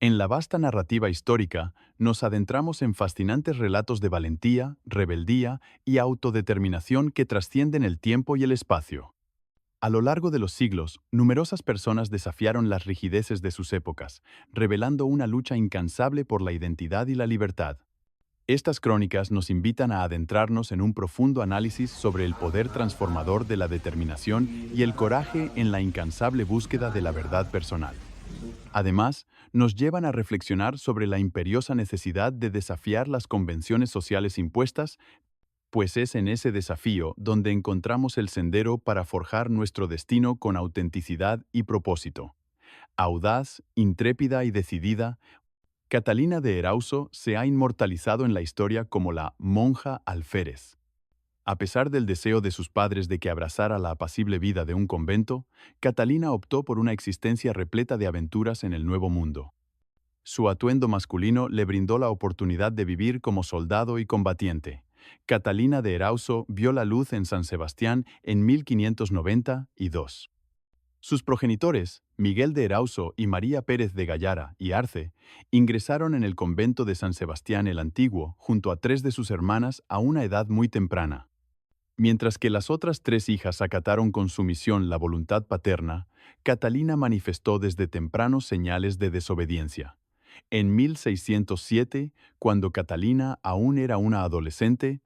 En la vasta narrativa histórica, nos adentramos en fascinantes relatos de valentía, rebeldía y autodeterminación que trascienden el tiempo y el espacio. A lo largo de los siglos, numerosas personas desafiaron las rigideces de sus épocas, revelando una lucha incansable por la identidad y la libertad. Estas crónicas nos invitan a adentrarnos en un profundo análisis sobre el poder transformador de la determinación y el coraje en la incansable búsqueda de la verdad personal. Además, nos llevan a reflexionar sobre la imperiosa necesidad de desafiar las convenciones sociales impuestas, pues es en ese desafío donde encontramos el sendero para forjar nuestro destino con autenticidad y propósito. Audaz, intrépida y decidida, Catalina de Erauso se ha inmortalizado en la historia como la monja alférez. A pesar del deseo de sus padres de que abrazara la apacible vida de un convento, Catalina optó por una existencia repleta de aventuras en el Nuevo Mundo. Su atuendo masculino le brindó la oportunidad de vivir como soldado y combatiente. Catalina de Erauso vio la luz en San Sebastián en 1592. Sus progenitores, Miguel de Erauso y María Pérez de Gallara y Arce, ingresaron en el convento de San Sebastián el Antiguo junto a tres de sus hermanas a una edad muy temprana. Mientras que las otras tres hijas acataron con sumisión la voluntad paterna, Catalina manifestó desde temprano señales de desobediencia. En 1607, cuando Catalina aún era una adolescente,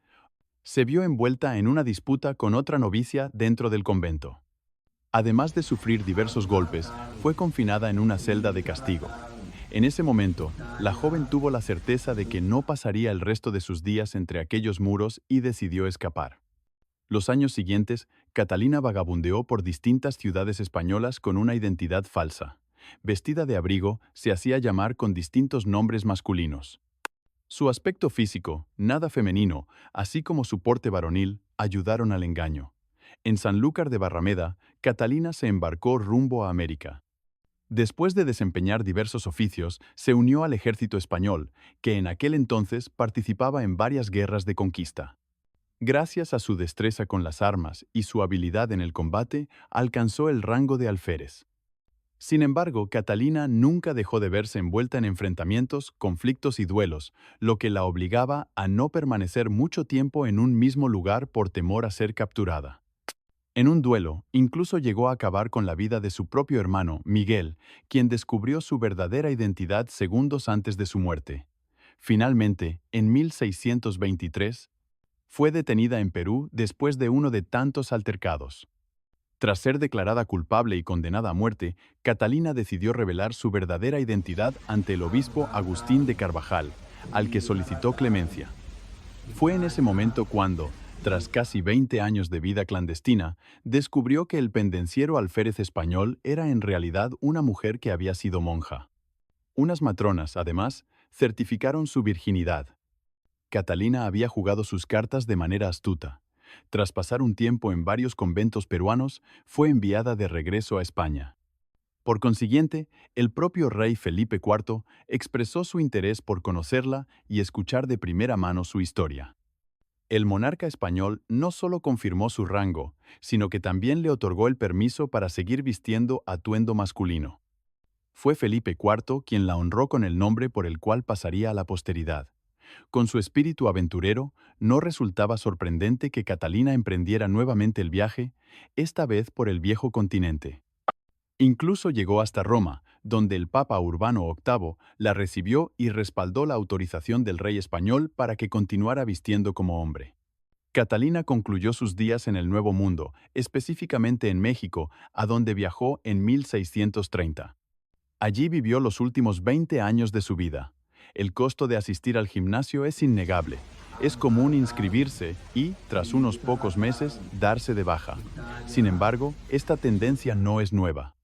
se vio envuelta en una disputa con otra novicia dentro del convento. Además de sufrir diversos golpes, fue confinada en una celda de castigo. En ese momento, la joven tuvo la certeza de que no pasaría el resto de sus días entre aquellos muros y decidió escapar. Los años siguientes, Catalina vagabundeó por distintas ciudades españolas con una identidad falsa. Vestida de abrigo, se hacía llamar con distintos nombres masculinos. Su aspecto físico, nada femenino, así como su porte varonil, ayudaron al engaño. En Sanlúcar de Barrameda, Catalina se embarcó rumbo a América. Después de desempeñar diversos oficios, se unió al ejército español, que en aquel entonces participaba en varias guerras de conquista. Gracias a su destreza con las armas y su habilidad en el combate, alcanzó el rango de alférez. Sin embargo, Catalina nunca dejó de verse envuelta en enfrentamientos, conflictos y duelos, lo que la obligaba a no permanecer mucho tiempo en un mismo lugar por temor a ser capturada. En un duelo, incluso llegó a acabar con la vida de su propio hermano, Miguel, quien descubrió su verdadera identidad segundos antes de su muerte. Finalmente, en 1623, fue detenida en Perú después de uno de tantos altercados. Tras ser declarada culpable y condenada a muerte, Catalina decidió revelar su verdadera identidad ante el obispo Agustín de Carvajal, al que solicitó clemencia. Fue en ese momento cuando, tras casi 20 años de vida clandestina, descubrió que el pendenciero alférez español era en realidad una mujer que había sido monja. Unas matronas, además, certificaron su virginidad. Catalina había jugado sus cartas de manera astuta. Tras pasar un tiempo en varios conventos peruanos, fue enviada de regreso a España. Por consiguiente, el propio rey Felipe IV expresó su interés por conocerla y escuchar de primera mano su historia. El monarca español no solo confirmó su rango, sino que también le otorgó el permiso para seguir vistiendo atuendo masculino. Fue Felipe IV quien la honró con el nombre por el cual pasaría a la posteridad. Con su espíritu aventurero, no resultaba sorprendente que Catalina emprendiera nuevamente el viaje, esta vez por el viejo continente. Incluso llegó hasta Roma, donde el Papa Urbano VIII la recibió y respaldó la autorización del rey español para que continuara vistiendo como hombre. Catalina concluyó sus días en el Nuevo Mundo, específicamente en México, a donde viajó en 1630. Allí vivió los últimos 20 años de su vida. El costo de asistir al gimnasio es innegable. Es común inscribirse y, tras unos pocos meses, darse de baja. Sin embargo, esta tendencia no es nueva.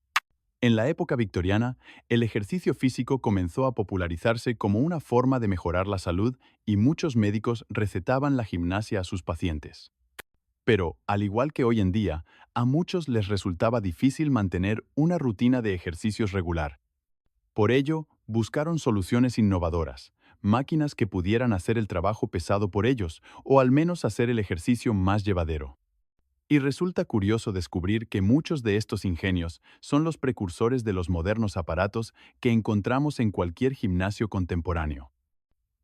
En la época victoriana, el ejercicio físico comenzó a popularizarse como una forma de mejorar la salud y muchos médicos recetaban la gimnasia a sus pacientes. Pero, al igual que hoy en día, a muchos les resultaba difícil mantener una rutina de ejercicios regular. Por ello, buscaron soluciones innovadoras, máquinas que pudieran hacer el trabajo pesado por ellos o al menos hacer el ejercicio más llevadero. Y resulta curioso descubrir que muchos de estos ingenios son los precursores de los modernos aparatos que encontramos en cualquier gimnasio contemporáneo.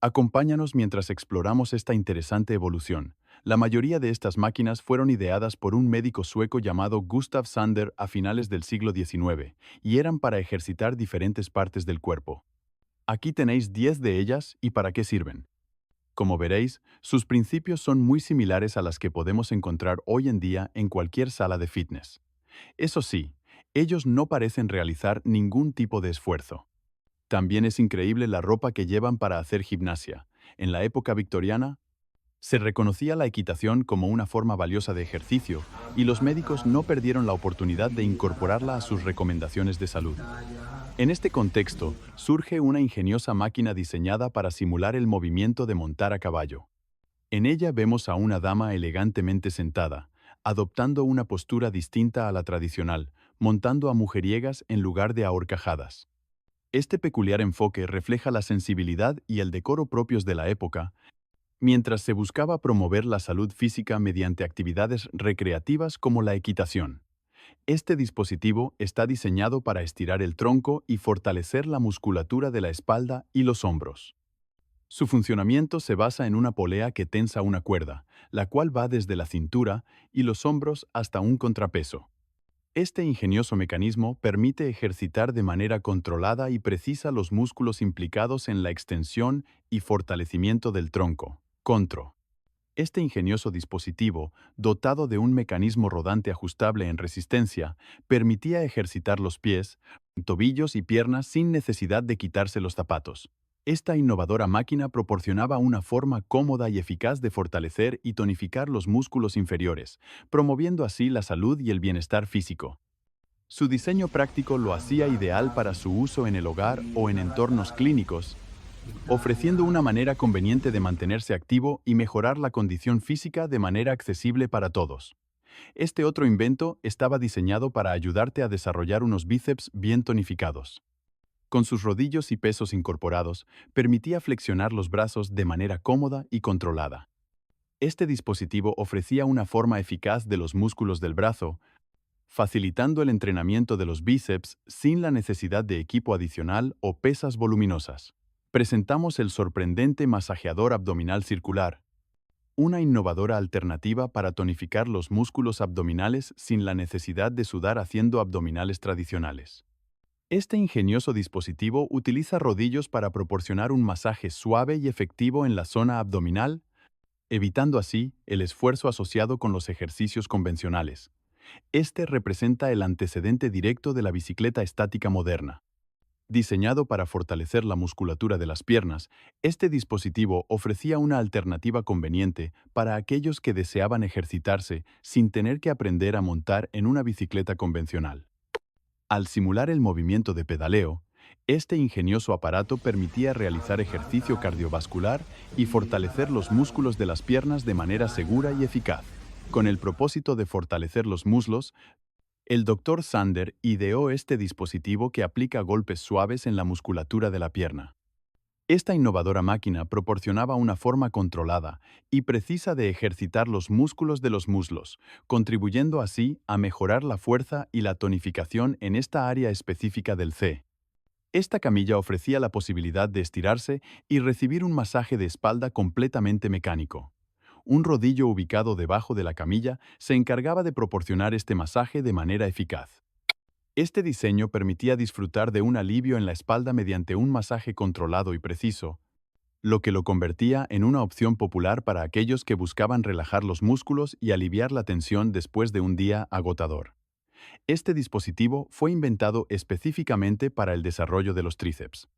Acompáñanos mientras exploramos esta interesante evolución. La mayoría de estas máquinas fueron ideadas por un médico sueco llamado Gustav Sander a finales del siglo XIX y eran para ejercitar diferentes partes del cuerpo. Aquí tenéis 10 de ellas y para qué sirven. Como veréis, sus principios son muy similares a las que podemos encontrar hoy en día en cualquier sala de fitness. Eso sí, ellos no parecen realizar ningún tipo de esfuerzo. También es increíble la ropa que llevan para hacer gimnasia. En la época victoriana, se reconocía la equitación como una forma valiosa de ejercicio y los médicos no perdieron la oportunidad de incorporarla a sus recomendaciones de salud. En este contexto, surge una ingeniosa máquina diseñada para simular el movimiento de montar a caballo. En ella vemos a una dama elegantemente sentada, adoptando una postura distinta a la tradicional, montando a mujeriegas en lugar de a horcajadas. Este peculiar enfoque refleja la sensibilidad y el decoro propios de la época, mientras se buscaba promover la salud física mediante actividades recreativas como la equitación. Este dispositivo está diseñado para estirar el tronco y fortalecer la musculatura de la espalda y los hombros. Su funcionamiento se basa en una polea que tensa una cuerda, la cual va desde la cintura y los hombros hasta un contrapeso. Este ingenioso mecanismo permite ejercitar de manera controlada y precisa los músculos implicados en la extensión y fortalecimiento del tronco. Contro. Este ingenioso dispositivo, dotado de un mecanismo rodante ajustable en resistencia, permitía ejercitar los pies, tobillos y piernas sin necesidad de quitarse los zapatos. Esta innovadora máquina proporcionaba una forma cómoda y eficaz de fortalecer y tonificar los músculos inferiores, promoviendo así la salud y el bienestar físico. Su diseño práctico lo hacía ideal para su uso en el hogar o en entornos clínicos, ofreciendo una manera conveniente de mantenerse activo y mejorar la condición física de manera accesible para todos. Este otro invento estaba diseñado para ayudarte a desarrollar unos bíceps bien tonificados. Con sus rodillos y pesos incorporados, permitía flexionar los brazos de manera cómoda y controlada. Este dispositivo ofrecía una forma eficaz de los músculos del brazo, facilitando el entrenamiento de los bíceps sin la necesidad de equipo adicional o pesas voluminosas. Presentamos el sorprendente masajeador abdominal circular, una innovadora alternativa para tonificar los músculos abdominales sin la necesidad de sudar haciendo abdominales tradicionales. Este ingenioso dispositivo utiliza rodillos para proporcionar un masaje suave y efectivo en la zona abdominal, evitando así el esfuerzo asociado con los ejercicios convencionales. Este representa el antecedente directo de la bicicleta estática moderna. Diseñado para fortalecer la musculatura de las piernas, este dispositivo ofrecía una alternativa conveniente para aquellos que deseaban ejercitarse sin tener que aprender a montar en una bicicleta convencional. Al simular el movimiento de pedaleo, este ingenioso aparato permitía realizar ejercicio cardiovascular y fortalecer los músculos de las piernas de manera segura y eficaz. Con el propósito de fortalecer los muslos, el Dr. Sander ideó este dispositivo que aplica golpes suaves en la musculatura de la pierna. Esta innovadora máquina proporcionaba una forma controlada y precisa de ejercitar los músculos de los muslos, contribuyendo así a mejorar la fuerza y la tonificación en esta área específica del C. Esta camilla ofrecía la posibilidad de estirarse y recibir un masaje de espalda completamente mecánico. Un rodillo ubicado debajo de la camilla se encargaba de proporcionar este masaje de manera eficaz. Este diseño permitía disfrutar de un alivio en la espalda mediante un masaje controlado y preciso, lo que lo convertía en una opción popular para aquellos que buscaban relajar los músculos y aliviar la tensión después de un día agotador. Este dispositivo fue inventado específicamente para el desarrollo de los tríceps.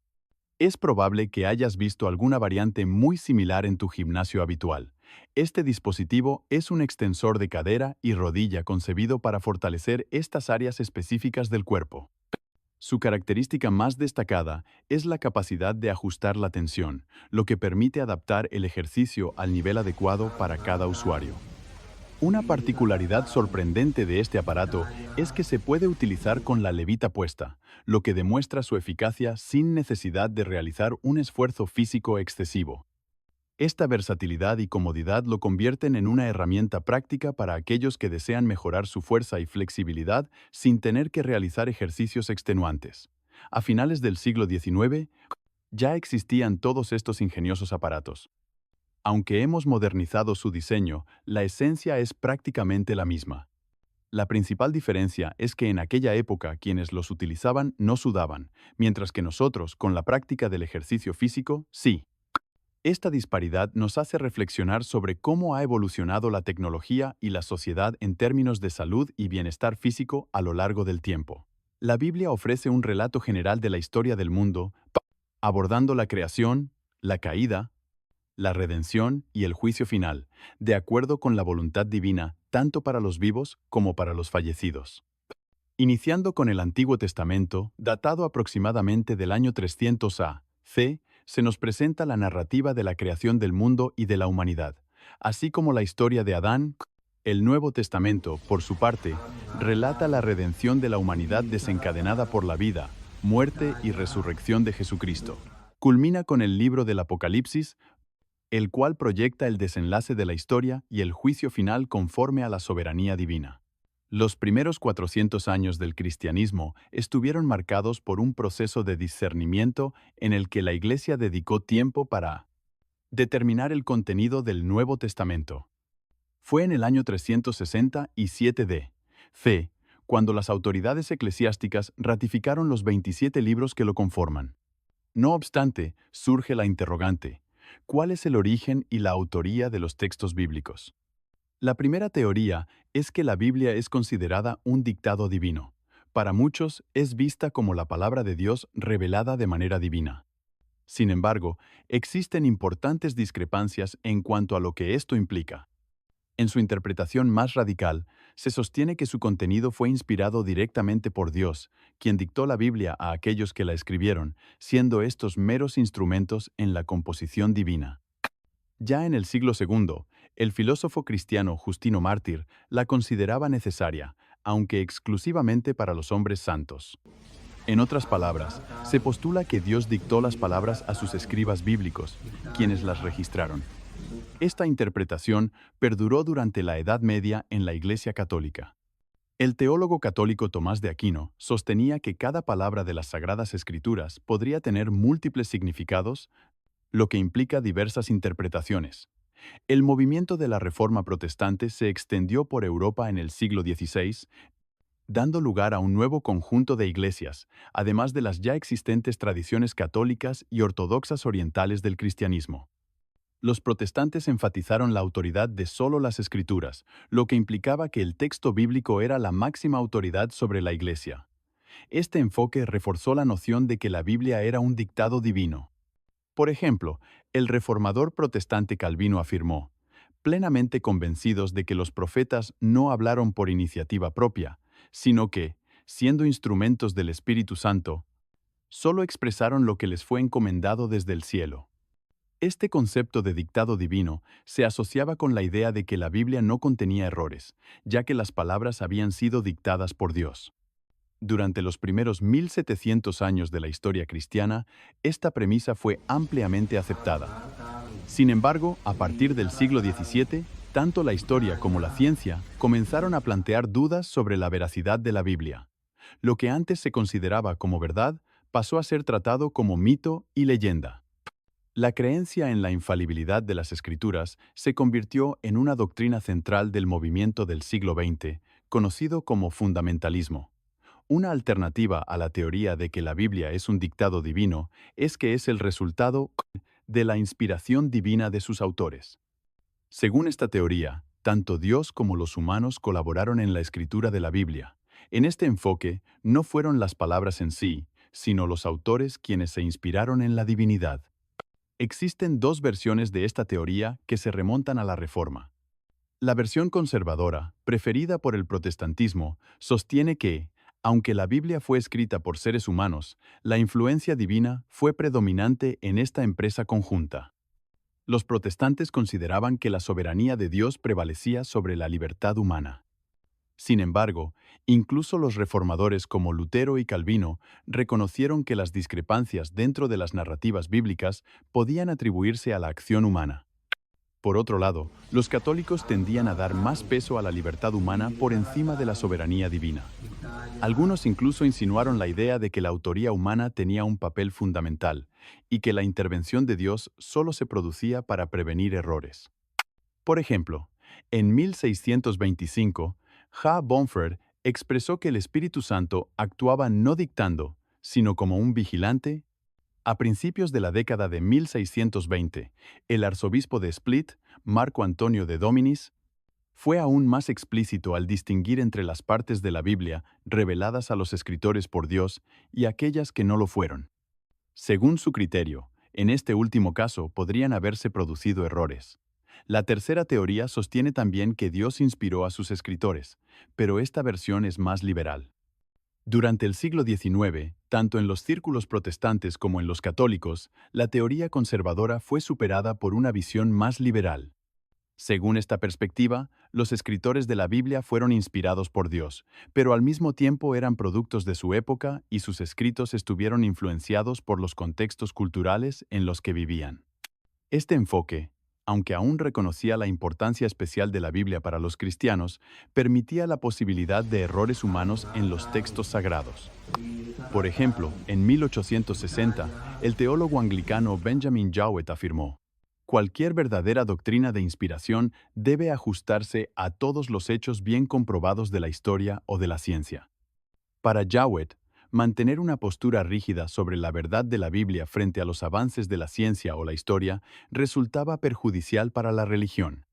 Es probable que hayas visto alguna variante muy similar en tu gimnasio habitual. Este dispositivo es un extensor de cadera y rodilla concebido para fortalecer estas áreas específicas del cuerpo. Su característica más destacada es la capacidad de ajustar la tensión, lo que permite adaptar el ejercicio al nivel adecuado para cada usuario. Una particularidad sorprendente de este aparato es que se puede utilizar con la levita puesta, lo que demuestra su eficacia sin necesidad de realizar un esfuerzo físico excesivo. Esta versatilidad y comodidad lo convierten en una herramienta práctica para aquellos que desean mejorar su fuerza y flexibilidad sin tener que realizar ejercicios extenuantes. A finales del siglo XIX, ya existían todos estos ingeniosos aparatos. Aunque hemos modernizado su diseño, la esencia es prácticamente la misma. La principal diferencia es que en aquella época quienes los utilizaban no sudaban, mientras que nosotros, con la práctica del ejercicio físico, sí. Esta disparidad nos hace reflexionar sobre cómo ha evolucionado la tecnología y la sociedad en términos de salud y bienestar físico a lo largo del tiempo. La Biblia ofrece un relato general de la historia del mundo, abordando la creación, la caída, la redención y el juicio final, de acuerdo con la voluntad divina, tanto para los vivos como para los fallecidos. Iniciando con el Antiguo Testamento, datado aproximadamente del año 300 a.C., se nos presenta la narrativa de la creación del mundo y de la humanidad, así como la historia de Adán. El Nuevo Testamento, por su parte, relata la redención de la humanidad desencadenada por la vida, muerte y resurrección de Jesucristo. Culmina con el libro del Apocalipsis, el cual proyecta el desenlace de la historia y el juicio final conforme a la soberanía divina. Los primeros 400 años del cristianismo estuvieron marcados por un proceso de discernimiento en el que la Iglesia dedicó tiempo para determinar el contenido del Nuevo Testamento. Fue en el año 367 d.C., cuando las autoridades eclesiásticas ratificaron los 27 libros que lo conforman. No obstante, surge la interrogante: ¿cuál es el origen y la autoría de los textos bíblicos? La primera teoría es que la Biblia es considerada un dictado divino. Para muchos es vista como la palabra de Dios revelada de manera divina. Sin embargo, existen importantes discrepancias en cuanto a lo que esto implica. En su interpretación más radical, se sostiene que su contenido fue inspirado directamente por Dios, quien dictó la Biblia a aquellos que la escribieron, siendo estos meros instrumentos en la composición divina. Ya en el siglo II, el filósofo cristiano Justino Mártir la consideraba necesaria, aunque exclusivamente para los hombres santos. En otras palabras, se postula que Dios dictó las palabras a sus escribas bíblicos, quienes las registraron. Esta interpretación perduró durante la Edad Media en la Iglesia Católica. El teólogo católico Tomás de Aquino sostenía que cada palabra de las Sagradas Escrituras podría tener múltiples significados, lo que implica diversas interpretaciones. El movimiento de la Reforma Protestante se extendió por Europa en el siglo XVI, dando lugar a un nuevo conjunto de iglesias, además de las ya existentes tradiciones católicas y ortodoxas orientales del cristianismo. Los protestantes enfatizaron la autoridad de solo las Escrituras, lo que implicaba que el texto bíblico era la máxima autoridad sobre la Iglesia. Este enfoque reforzó la noción de que la Biblia era un dictado divino. Por ejemplo, el reformador protestante Calvino afirmó: plenamente convencidos de que los profetas no hablaron por iniciativa propia, sino que, siendo instrumentos del Espíritu Santo, solo expresaron lo que les fue encomendado desde el cielo. Este concepto de dictado divino se asociaba con la idea de que la Biblia no contenía errores, ya que las palabras habían sido dictadas por Dios. Durante los primeros 1700 años de la historia cristiana, esta premisa fue ampliamente aceptada. Sin embargo, a partir del siglo XVII, tanto la historia como la ciencia comenzaron a plantear dudas sobre la veracidad de la Biblia. Lo que antes se consideraba como verdad pasó a ser tratado como mito y leyenda. La creencia en la infalibilidad de las Escrituras se convirtió en una doctrina central del movimiento del siglo XX, conocido como fundamentalismo. Una alternativa a la teoría de que la Biblia es un dictado divino es que es el resultado de la inspiración divina de sus autores. Según esta teoría, tanto Dios como los humanos colaboraron en la escritura de la Biblia. En este enfoque, no fueron las palabras en sí, sino los autores quienes se inspiraron en la divinidad. Existen dos versiones de esta teoría que se remontan a la Reforma. La versión conservadora, preferida por el protestantismo, sostiene que, aunque la Biblia fue escrita por seres humanos, la influencia divina fue predominante en esta empresa conjunta. Los protestantes consideraban que la soberanía de Dios prevalecía sobre la libertad humana. Sin embargo, incluso los reformadores como Lutero y Calvino reconocieron que las discrepancias dentro de las narrativas bíblicas podían atribuirse a la acción humana. Por otro lado, los católicos tendían a dar más peso a la libertad humana por encima de la soberanía divina. Algunos incluso insinuaron la idea de que la autoría humana tenía un papel fundamental y que la intervención de Dios solo se producía para prevenir errores. Por ejemplo, en 1625, Ja Bonferd expresó que el Espíritu Santo actuaba no dictando, sino como un vigilante. A principios de la década de 1620, el arzobispo de Split, Marco Antonio de Dominis, fue aún más explícito al distinguir entre las partes de la Biblia reveladas a los escritores por Dios y aquellas que no lo fueron. Según su criterio, en este último caso podrían haberse producido errores. La tercera teoría sostiene también que Dios inspiró a sus escritores, pero esta versión es más liberal. Durante el siglo XIX, tanto en los círculos protestantes como en los católicos, la teoría conservadora fue superada por una visión más liberal. Según esta perspectiva, los escritores de la Biblia fueron inspirados por Dios, pero al mismo tiempo eran productos de su época y sus escritos estuvieron influenciados por los contextos culturales en los que vivían. Este enfoque, aunque aún reconocía la importancia especial de la Biblia para los cristianos, permitía la posibilidad de errores humanos en los textos sagrados. Por ejemplo, en 1860, el teólogo anglicano Benjamin Jowett afirmó: cualquier verdadera doctrina de inspiración debe ajustarse a todos los hechos bien comprobados de la historia o de la ciencia. Para Jowett, mantener una postura rígida sobre la verdad de la Biblia frente a los avances de la ciencia o la historia resultaba perjudicial para la religión.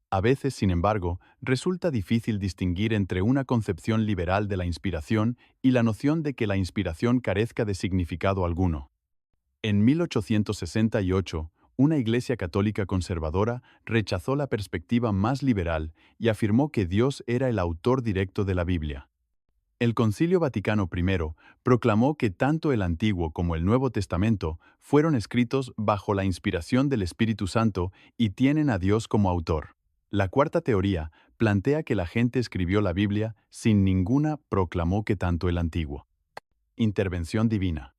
A veces, sin embargo, resulta difícil distinguir entre una concepción liberal de la inspiración y la noción de que la inspiración carezca de significado alguno. En 1868, una iglesia católica conservadora rechazó la perspectiva más liberal y afirmó que Dios era el autor directo de la Biblia. El Concilio Vaticano I proclamó que tanto el Antiguo como el Nuevo Testamento fueron escritos bajo la inspiración del Espíritu Santo y tienen a Dios como autor. La cuarta teoría plantea que la gente escribió la Biblia sin ninguna proclamó que tanto el Antiguo. Intervención divina.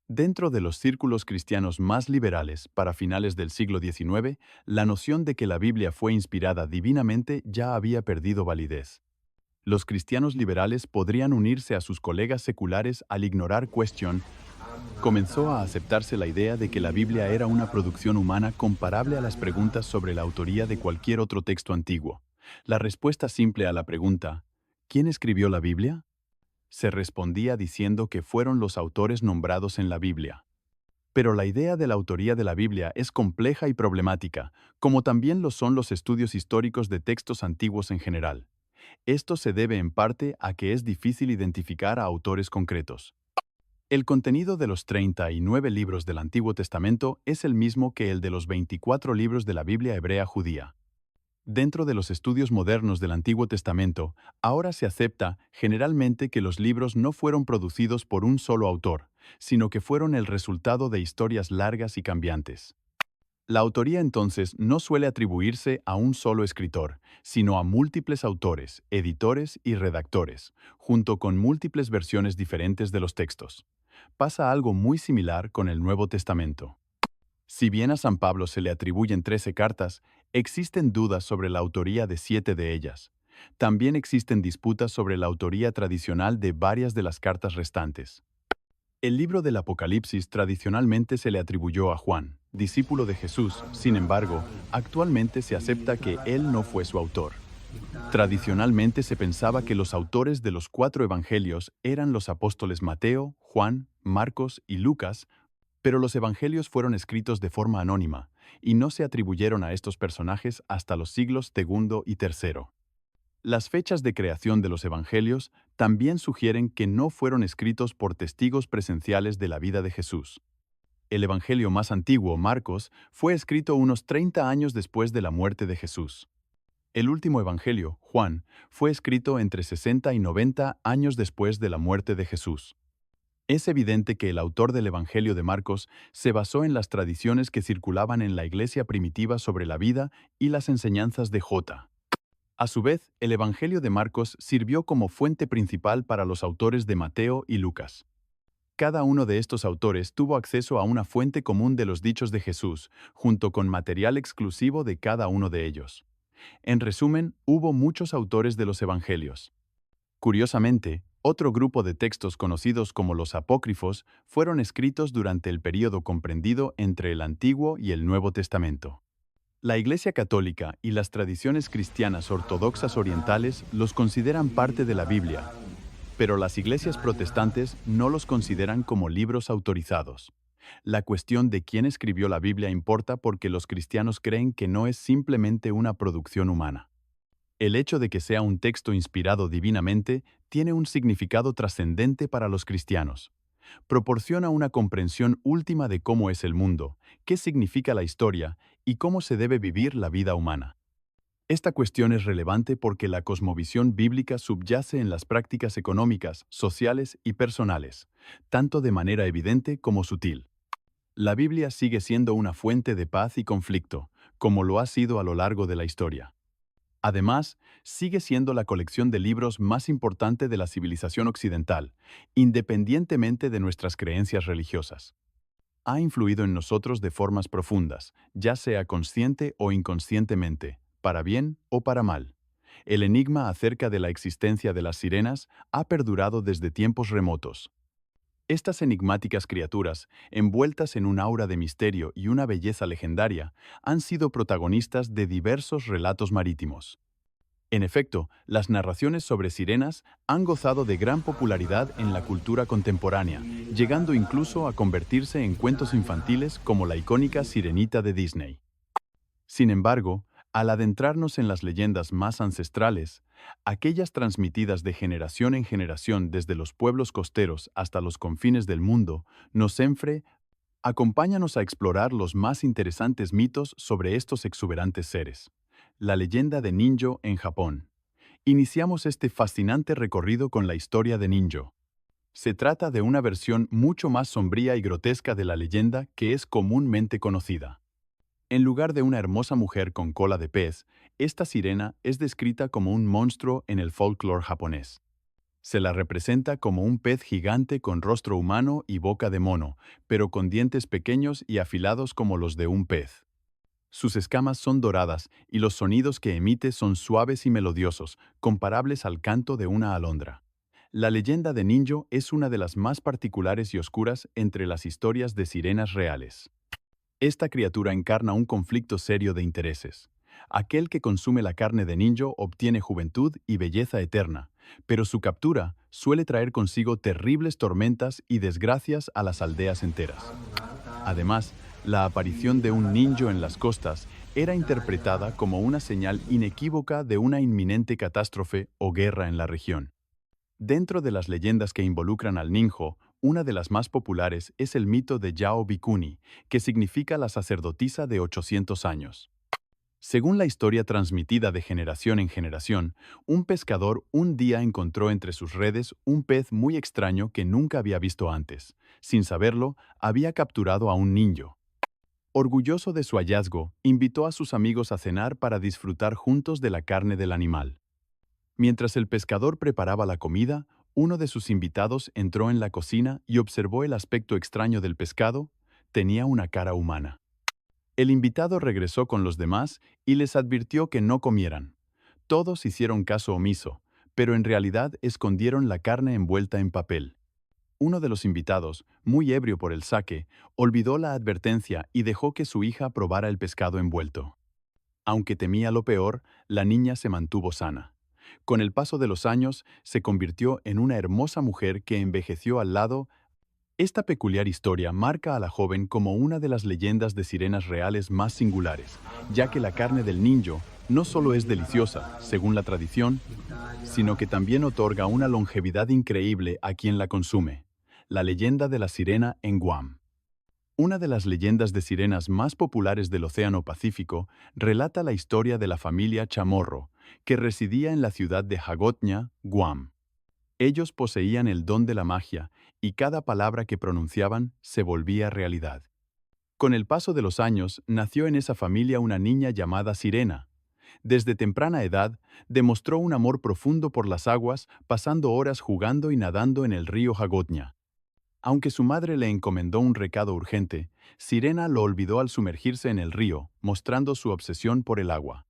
Dentro de los círculos cristianos más liberales, para finales del siglo XIX, la noción de que la Biblia fue inspirada divinamente ya había perdido validez. Los cristianos liberales podrían unirse a sus colegas seculares al ignorar cuestión. Comenzó a aceptarse la idea de que la Biblia era una producción humana comparable a las preguntas sobre la autoría de cualquier otro texto antiguo. La respuesta simple a la pregunta, ¿quién escribió la Biblia?, se respondía diciendo que fueron los autores nombrados en la Biblia. Pero la idea de la autoría de la Biblia es compleja y problemática, como también lo son los estudios históricos de textos antiguos en general. Esto se debe en parte a que es difícil identificar a autores concretos. El contenido de los 39 libros del Antiguo Testamento es el mismo que el de los 24 libros de la Biblia hebrea judía. Dentro de los estudios modernos del Antiguo Testamento, ahora se acepta generalmente que los libros no fueron producidos por un solo autor, sino que fueron el resultado de historias largas y cambiantes. La autoría entonces no suele atribuirse a un solo escritor, sino a múltiples autores, editores y redactores, junto con múltiples versiones diferentes de los textos. Pasa algo muy similar con el Nuevo Testamento. Si bien a San Pablo se le atribuyen 13 cartas, existen dudas sobre la autoría de 7 de ellas. También existen disputas sobre la autoría tradicional de varias de las cartas restantes. El libro del Apocalipsis tradicionalmente se le atribuyó a Juan, discípulo de Jesús. Sin embargo, actualmente se acepta que él no fue su autor. Tradicionalmente se pensaba que los autores de los 4 evangelios eran los apóstoles Mateo, Juan, Marcos y Lucas, pero los evangelios fueron escritos de forma anónima y no se atribuyeron a estos personajes hasta los siglos II y III. Las fechas de creación de los evangelios también sugieren que no fueron escritos por testigos presenciales de la vida de Jesús. El evangelio más antiguo, Marcos, fue escrito unos 30 años después de la muerte de Jesús. El último evangelio, Juan, fue escrito entre 60 y 90 años después de la muerte de Jesús. Es evidente que el autor del Evangelio de Marcos se basó en las tradiciones que circulaban en la iglesia primitiva sobre la vida y las enseñanzas de J. A su vez, el Evangelio de Marcos sirvió como fuente principal para los autores de Mateo y Lucas. Cada uno de estos autores tuvo acceso a una fuente común de los dichos de Jesús, junto con material exclusivo de cada uno de ellos. En resumen, hubo muchos autores de los Evangelios. Curiosamente, otro grupo de textos conocidos como los apócrifos fueron escritos durante el período comprendido entre el Antiguo y el Nuevo Testamento. La Iglesia Católica y las tradiciones cristianas ortodoxas orientales los consideran parte de la Biblia, pero las iglesias protestantes no los consideran como libros autorizados. La cuestión de quién escribió la Biblia importa porque los cristianos creen que no es simplemente una producción humana. El hecho de que sea un texto inspirado divinamente tiene un significado trascendente para los cristianos. Proporciona una comprensión última de cómo es el mundo, qué significa la historia y cómo se debe vivir la vida humana. Esta cuestión es relevante porque la cosmovisión bíblica subyace en las prácticas económicas, sociales y personales, tanto de manera evidente como sutil. La Biblia sigue siendo una fuente de paz y conflicto, como lo ha sido a lo largo de la historia. Además, sigue siendo la colección de libros más importante de la civilización occidental, independientemente de nuestras creencias religiosas. Ha influido en nosotros de formas profundas, ya sea consciente o inconscientemente, para bien o para mal. El enigma acerca de la existencia de las sirenas ha perdurado desde tiempos remotos. Estas enigmáticas criaturas, envueltas en un aura de misterio y una belleza legendaria, han sido protagonistas de diversos relatos marítimos. En efecto, las narraciones sobre sirenas han gozado de gran popularidad en la cultura contemporánea, llegando incluso a convertirse en cuentos infantiles como la icónica Sirenita de Disney. Sin embargo, al adentrarnos en las leyendas más ancestrales, aquellas transmitidas de generación en generación desde los pueblos costeros hasta los confines del mundo, acompáñanos a explorar los más interesantes mitos sobre estos exuberantes seres. La leyenda de Ninjo en Japón. Iniciamos este fascinante recorrido con la historia de Ninjo. Se trata de una versión mucho más sombría y grotesca de la leyenda que es comúnmente conocida. En lugar de una hermosa mujer con cola de pez, esta sirena es descrita como un monstruo en el folclore japonés. Se la representa como un pez gigante con rostro humano y boca de mono, pero con dientes pequeños y afilados como los de un pez. Sus escamas son doradas y los sonidos que emite son suaves y melodiosos, comparables al canto de una alondra. La leyenda de Ninjo es una de las más particulares y oscuras entre las historias de sirenas reales. Esta criatura encarna un conflicto serio de intereses. Aquel que consume la carne de Ninjo obtiene juventud y belleza eterna, pero su captura suele traer consigo terribles tormentas y desgracias a las aldeas enteras. Además, la aparición de un ninjo en las costas era interpretada como una señal inequívoca de una inminente catástrofe o guerra en la región. Dentro de las leyendas que involucran al ninjo, una de las más populares es el mito de Yao Bikuni, que significa la sacerdotisa de 800 años. Según la historia transmitida de generación en generación, un pescador un día encontró entre sus redes un pez muy extraño que nunca había visto antes. Sin saberlo, había capturado a un ninjo. Orgulloso de su hallazgo, invitó a sus amigos a cenar para disfrutar juntos de la carne del animal. Mientras el pescador preparaba la comida, uno de sus invitados entró en la cocina y observó el aspecto extraño del pescado. Tenía una cara humana. El invitado regresó con los demás y les advirtió que no comieran. Todos hicieron caso omiso, pero en realidad escondieron la carne envuelta en papel. Uno de los invitados, muy ebrio por el sake, olvidó la advertencia y dejó que su hija probara el pescado envuelto. Aunque temía lo peor, la niña se mantuvo sana. Con el paso de los años, se convirtió en una hermosa mujer que envejeció al lado. Esta peculiar historia marca a la joven como una de las leyendas de sirenas reales más singulares, ya que la carne del ninjo no solo es deliciosa, según la tradición, sino que también otorga una longevidad increíble a quien la consume. La leyenda de la sirena en Guam. Una de las leyendas de sirenas más populares del Océano Pacífico relata la historia de la familia Chamorro, que residía en la ciudad de Hagåtña, Guam. Ellos poseían el don de la magia, y cada palabra que pronunciaban se volvía realidad. Con el paso de los años, nació en esa familia una niña llamada Sirena. Desde temprana edad, demostró un amor profundo por las aguas, pasando horas jugando y nadando en el río Hagåtña. Aunque su madre le encomendó un recado urgente, Sirena lo olvidó al sumergirse en el río, mostrando su obsesión por el agua.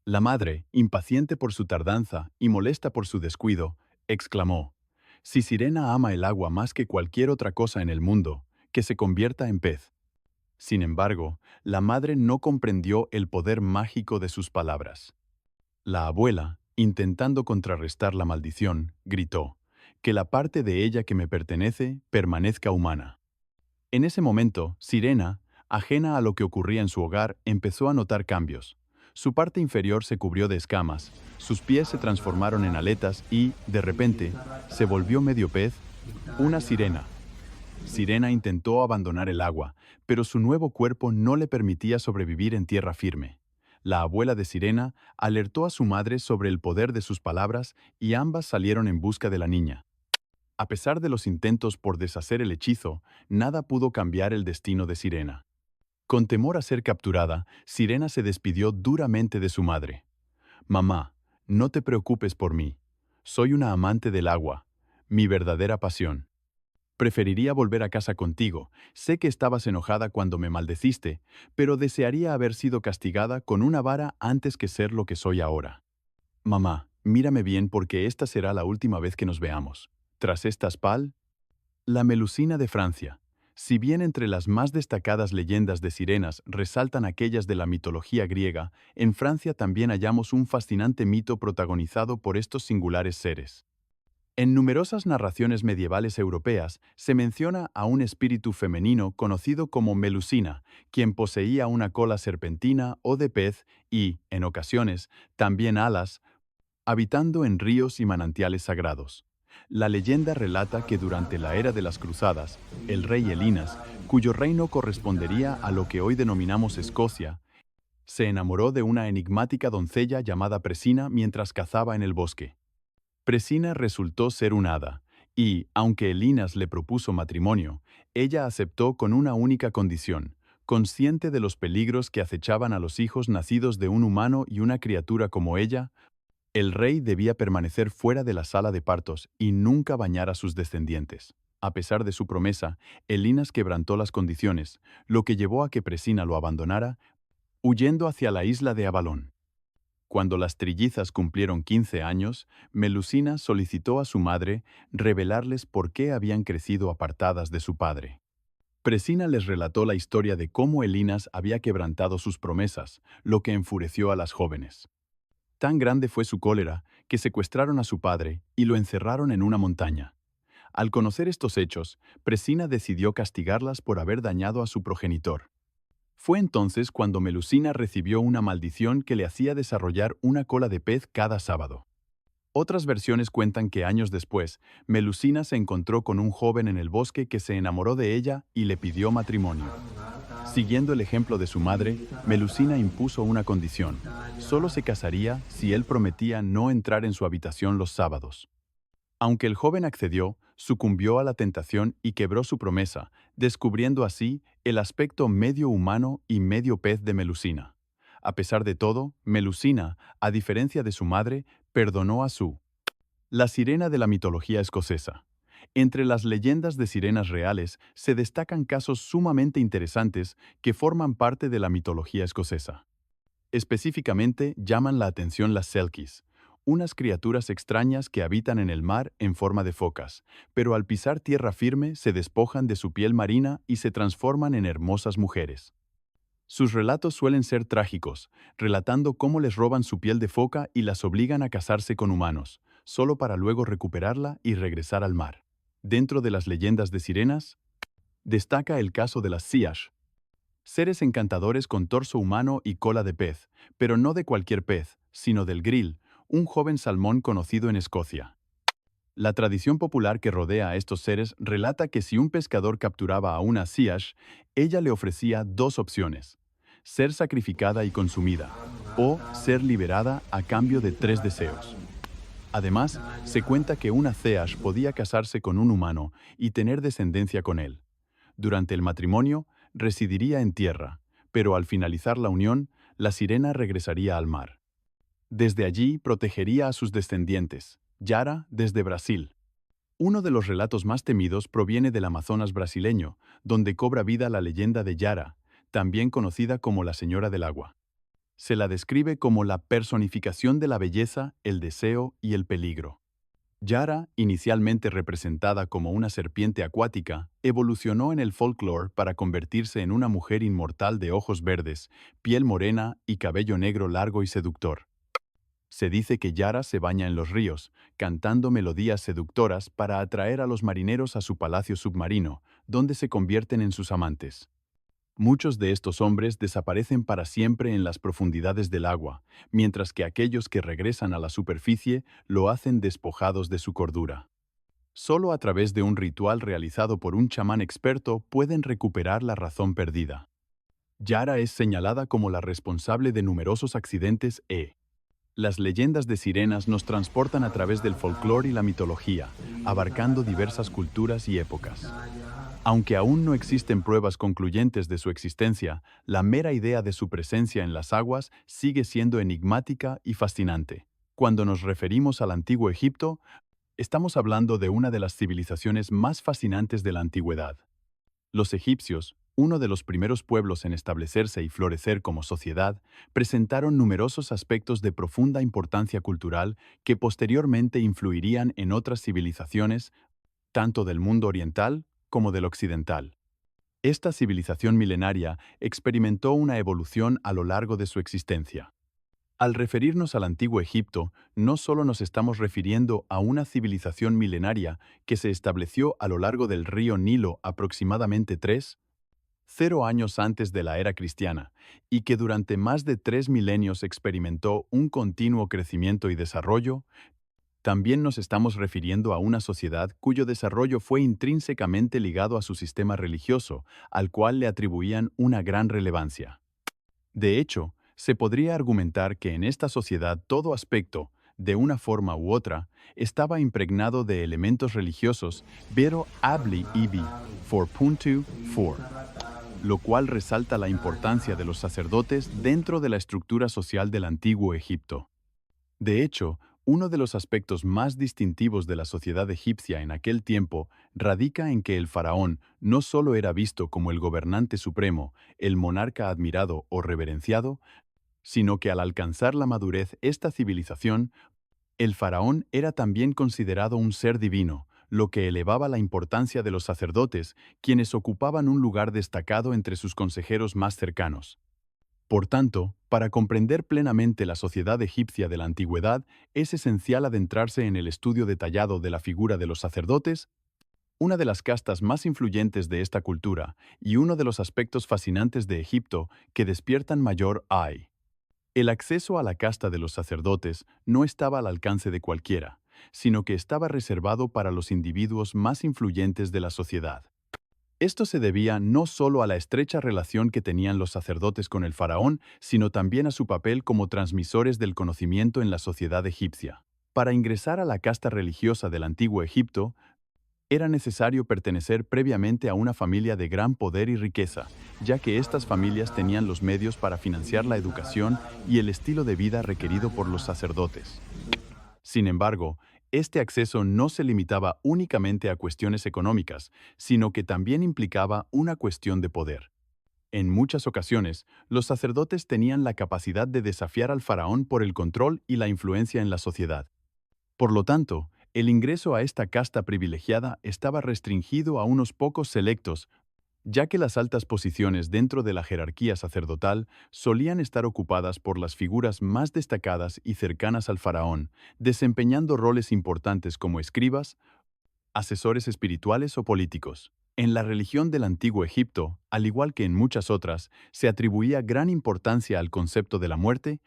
La madre, impaciente por su tardanza y molesta por su descuido, exclamó: «Si Sirena ama el agua más que cualquier otra cosa en el mundo, que se convierta en pez». Sin embargo, la madre no comprendió el poder mágico de sus palabras. La abuela, intentando contrarrestar la maldición, gritó: «Que la parte de ella que me pertenece permanezca humana». En ese momento, Sirena, ajena a lo que ocurría en su hogar, empezó a notar cambios. Su parte inferior se cubrió de escamas, sus pies se transformaron en aletas y, de repente, se volvió medio pez, una sirena. Sirena intentó abandonar el agua, pero su nuevo cuerpo no le permitía sobrevivir en tierra firme. La abuela de Sirena alertó a su madre sobre el poder de sus palabras y ambas salieron en busca de la niña. A pesar de los intentos por deshacer el hechizo, nada pudo cambiar el destino de Sirena. Con temor a ser capturada, Sirena se despidió duramente de su madre. «Mamá, no te preocupes por mí. Soy una amante del agua, mi verdadera pasión. Preferiría volver a casa contigo. Sé que estabas enojada cuando me maldeciste, pero desearía haber sido castigada con una vara antes que ser lo que soy ahora. Mamá, mírame bien porque esta será la última vez que nos veamos. Tras estas la Melusina de Francia. Si bien entre las más destacadas leyendas de sirenas resaltan aquellas de la mitología griega, en Francia también hallamos un fascinante mito protagonizado por estos singulares seres. En numerosas narraciones medievales europeas se menciona a un espíritu femenino conocido como Melusina, quien poseía una cola serpentina o de pez y, en ocasiones, también alas, habitando en ríos y manantiales sagrados. La leyenda relata que durante la era de las cruzadas, el rey Elinas, cuyo reino correspondería a lo que hoy denominamos Escocia, se enamoró de una enigmática doncella llamada Presina mientras cazaba en el bosque. Presina resultó ser un hada, y, aunque Elinas le propuso matrimonio, ella aceptó con una única condición: consciente de los peligros que acechaban a los hijos nacidos de un humano y una criatura como ella, el rey debía permanecer fuera de la sala de partos y nunca bañar a sus descendientes. A pesar de su promesa, Elinas quebrantó las condiciones, lo que llevó a que Presina lo abandonara, huyendo hacia la isla de Avalón. Cuando las trillizas cumplieron 15 años, Melusina solicitó a su madre revelarles por qué habían crecido apartadas de su padre. Presina les relató la historia de cómo Elinas había quebrantado sus promesas, lo que enfureció a las jóvenes. Tan grande fue su cólera que secuestraron a su padre y lo encerraron en una montaña. Al conocer estos hechos, Presina decidió castigarlas por haber dañado a su progenitor. Fue entonces cuando Melusina recibió una maldición que le hacía desarrollar una cola de pez cada sábado. Otras versiones cuentan que años después, Melusina se encontró con un joven en el bosque que se enamoró de ella y le pidió matrimonio. Siguiendo el ejemplo de su madre, Melusina impuso una condición: solo se casaría si él prometía no entrar en su habitación los sábados. Aunque el joven accedió, sucumbió a la tentación y quebró su promesa, descubriendo así el aspecto medio humano y medio pez de Melusina. A pesar de todo, Melusina, a diferencia de su madre, perdonó a la sirena de la mitología escocesa. Entre las leyendas de sirenas reales se destacan casos sumamente interesantes que forman parte de la mitología escocesa. Específicamente llaman la atención las selkies, unas criaturas extrañas que habitan en el mar en forma de focas, pero al pisar tierra firme se despojan de su piel marina y se transforman en hermosas mujeres. Sus relatos suelen ser trágicos, relatando cómo les roban su piel de foca y las obligan a casarse con humanos, solo para luego recuperarla y regresar al mar. Dentro de las leyendas de sirenas, destaca el caso de las Siash, seres encantadores con torso humano y cola de pez, pero no de cualquier pez, sino del grill, un joven salmón conocido en Escocia. La tradición popular que rodea a estos seres relata que si un pescador capturaba a una Siash, ella le ofrecía dos opciones: ser sacrificada y consumida, o ser liberada a cambio de 3 deseos. Además, se cuenta que una Seash podía casarse con un humano y tener descendencia con él. Durante el matrimonio, residiría en tierra, pero al finalizar la unión, la sirena regresaría al mar. Desde allí protegería a sus descendientes, Yara desde Brasil. Uno de los relatos más temidos proviene del Amazonas brasileño, donde cobra vida la leyenda de Yara, también conocida como la Señora del Agua. Se la describe como la personificación de la belleza, el deseo y el peligro. Yara, inicialmente representada como una serpiente acuática, evolucionó en el folclore para convertirse en una mujer inmortal de ojos verdes, piel morena y cabello negro largo y seductor. Se dice que Yara se baña en los ríos, cantando melodías seductoras para atraer a los marineros a su palacio submarino, donde se convierten en sus amantes. Muchos de estos hombres desaparecen para siempre en las profundidades del agua, mientras que aquellos que regresan a la superficie lo hacen despojados de su cordura. Solo a través de un ritual realizado por un chamán experto pueden recuperar la razón perdida. Yara es señalada como la responsable de numerosos accidentes e las leyendas de sirenas nos transportan a través del folclore y la mitología, abarcando diversas culturas y épocas. Aunque aún no existen pruebas concluyentes de su existencia, la mera idea de su presencia en las aguas sigue siendo enigmática y fascinante. Cuando nos referimos al Antiguo Egipto, estamos hablando de una de las civilizaciones más fascinantes de la antigüedad. Los egipcios, uno de los primeros pueblos en establecerse y florecer como sociedad, presentaron numerosos aspectos de profunda importancia cultural que posteriormente influirían en otras civilizaciones, tanto del mundo oriental como del occidental. Esta civilización milenaria experimentó una evolución a lo largo de su existencia. Al referirnos al Antiguo Egipto, no solo nos estamos refiriendo a una civilización milenaria que se estableció a lo largo del río Nilo aproximadamente 3,0 años antes de la era cristiana, y que durante más de 3 milenios experimentó un continuo crecimiento y desarrollo. También nos estamos refiriendo a una sociedad cuyo desarrollo fue intrínsecamente ligado a su sistema religioso, al cual le atribuían una gran relevancia. De hecho, se podría argumentar que en esta sociedad todo aspecto, de una forma u otra, estaba impregnado de elementos religiosos, vero habli ibi, 4.4, lo cual resalta la importancia de los sacerdotes dentro de la estructura social del Antiguo Egipto. De hecho, uno de los aspectos más distintivos de la sociedad egipcia en aquel tiempo radica en que el faraón no solo era visto como el gobernante supremo, el monarca admirado o reverenciado, sino que al alcanzar la madurez esta civilización, el faraón era también considerado un ser divino, lo que elevaba la importancia de los sacerdotes, quienes ocupaban un lugar destacado entre sus consejeros más cercanos. Por tanto, para comprender plenamente la sociedad egipcia de la antigüedad, es esencial adentrarse en el estudio detallado de la figura de los sacerdotes, una de las castas más influyentes de esta cultura y uno de los aspectos fascinantes de Egipto que despiertan mayor ay. El acceso a la casta de los sacerdotes no estaba al alcance de cualquiera, sino que estaba reservado para los individuos más influyentes de la sociedad. Esto se debía no solo a la estrecha relación que tenían los sacerdotes con el faraón, sino también a su papel como transmisores del conocimiento en la sociedad egipcia. Para ingresar a la casta religiosa del Antiguo Egipto, era necesario pertenecer previamente a una familia de gran poder y riqueza, ya que estas familias tenían los medios para financiar la educación y el estilo de vida requerido por los sacerdotes. Sin embargo, este acceso no se limitaba únicamente a cuestiones económicas, sino que también implicaba una cuestión de poder. En muchas ocasiones, los sacerdotes tenían la capacidad de desafiar al faraón por el control y la influencia en la sociedad. Por lo tanto, el ingreso a esta casta privilegiada estaba restringido a unos pocos selectos, ya que las altas posiciones dentro de la jerarquía sacerdotal solían estar ocupadas por las figuras más destacadas y cercanas al faraón, desempeñando roles importantes como escribas, asesores espirituales o políticos. En la religión del Antiguo Egipto, al igual que en muchas otras, se atribuía gran importancia al concepto de la muerte,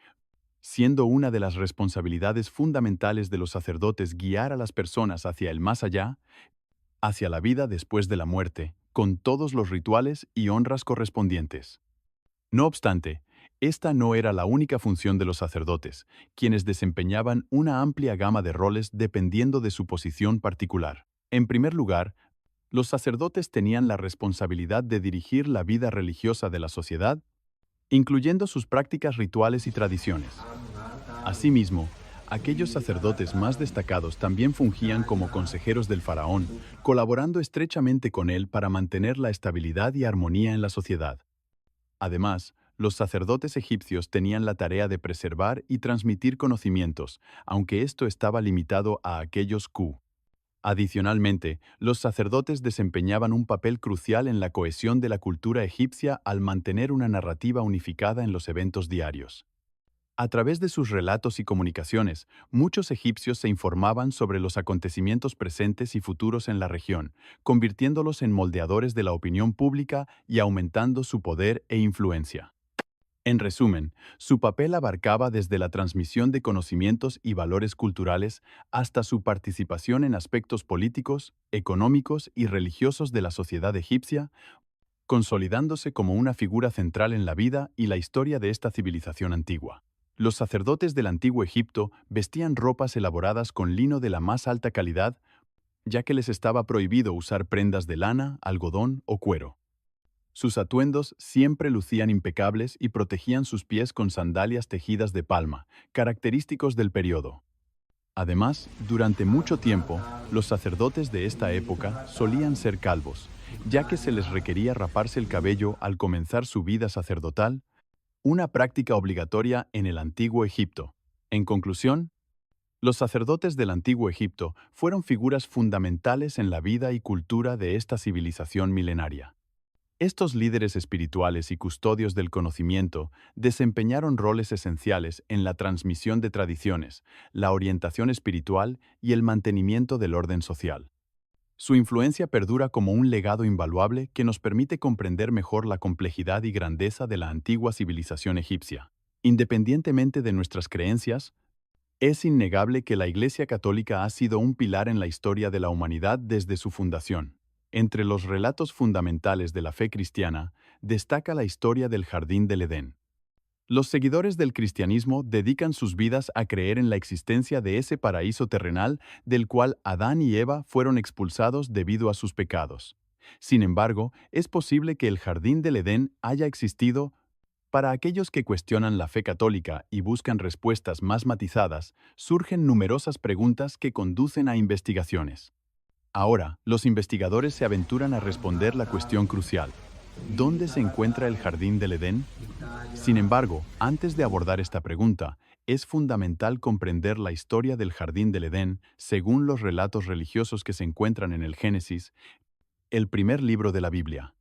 siendo una de las responsabilidades fundamentales de los sacerdotes guiar a las personas hacia el más allá, hacia la vida después de la muerte, con todos los rituales y honras correspondientes. No obstante, esta no era la única función de los sacerdotes, quienes desempeñaban una amplia gama de roles dependiendo de su posición particular. En primer lugar, los sacerdotes tenían la responsabilidad de dirigir la vida religiosa de la sociedad, incluyendo sus prácticas rituales y tradiciones. Asimismo, Aquellos sacerdotes más destacados también fungían como consejeros del faraón, colaborando estrechamente con él para mantener la estabilidad y armonía en la sociedad. Además, los sacerdotes egipcios tenían la tarea de preservar y transmitir conocimientos, aunque esto estaba limitado a aquellos Q. Adicionalmente, los sacerdotes desempeñaban un papel crucial en la cohesión de la cultura egipcia al mantener una narrativa unificada en los eventos diarios. A través de sus relatos y comunicaciones, muchos egipcios se informaban sobre los acontecimientos presentes y futuros en la región, convirtiéndolos en moldeadores de la opinión pública y aumentando su poder e influencia. En resumen, su papel abarcaba desde la transmisión de conocimientos y valores culturales hasta su participación en aspectos políticos, económicos y religiosos de la sociedad egipcia, consolidándose como una figura central en la vida y la historia de esta civilización antigua. Los sacerdotes del antiguo Egipto vestían ropas elaboradas con lino de la más alta calidad, ya que les estaba prohibido usar prendas de lana, algodón o cuero. Sus atuendos siempre lucían impecables y protegían sus pies con sandalias tejidas de palma, característicos del periodo. Además, durante mucho tiempo, los sacerdotes de esta época solían ser calvos, ya que se les requería raparse el cabello al comenzar su vida sacerdotal, una práctica obligatoria en el antiguo Egipto. En conclusión, los sacerdotes del antiguo Egipto fueron figuras fundamentales en la vida y cultura de esta civilización milenaria. Estos líderes espirituales y custodios del conocimiento desempeñaron roles esenciales en la transmisión de tradiciones, la orientación espiritual y el mantenimiento del orden social. Su influencia perdura como un legado invaluable que nos permite comprender mejor la complejidad y grandeza de la antigua civilización egipcia. Independientemente de nuestras creencias, es innegable que la Iglesia Católica ha sido un pilar en la historia de la humanidad desde su fundación. Entre los relatos fundamentales de la fe cristiana, destaca la historia del Jardín del Edén. Los seguidores del cristianismo dedican sus vidas a creer en la existencia de ese paraíso terrenal del cual Adán y Eva fueron expulsados debido a sus pecados. Sin embargo, es posible que el Jardín del Edén haya existido. Para aquellos que cuestionan la fe católica y buscan respuestas más matizadas, surgen numerosas preguntas que conducen a investigaciones. Ahora, los investigadores se aventuran a responder la cuestión crucial: ¿dónde se encuentra el Jardín del Edén? Sin embargo, antes de abordar esta pregunta, es fundamental comprender la historia del Jardín del Edén según los relatos religiosos que se encuentran en el Génesis, el primer libro de la Biblia.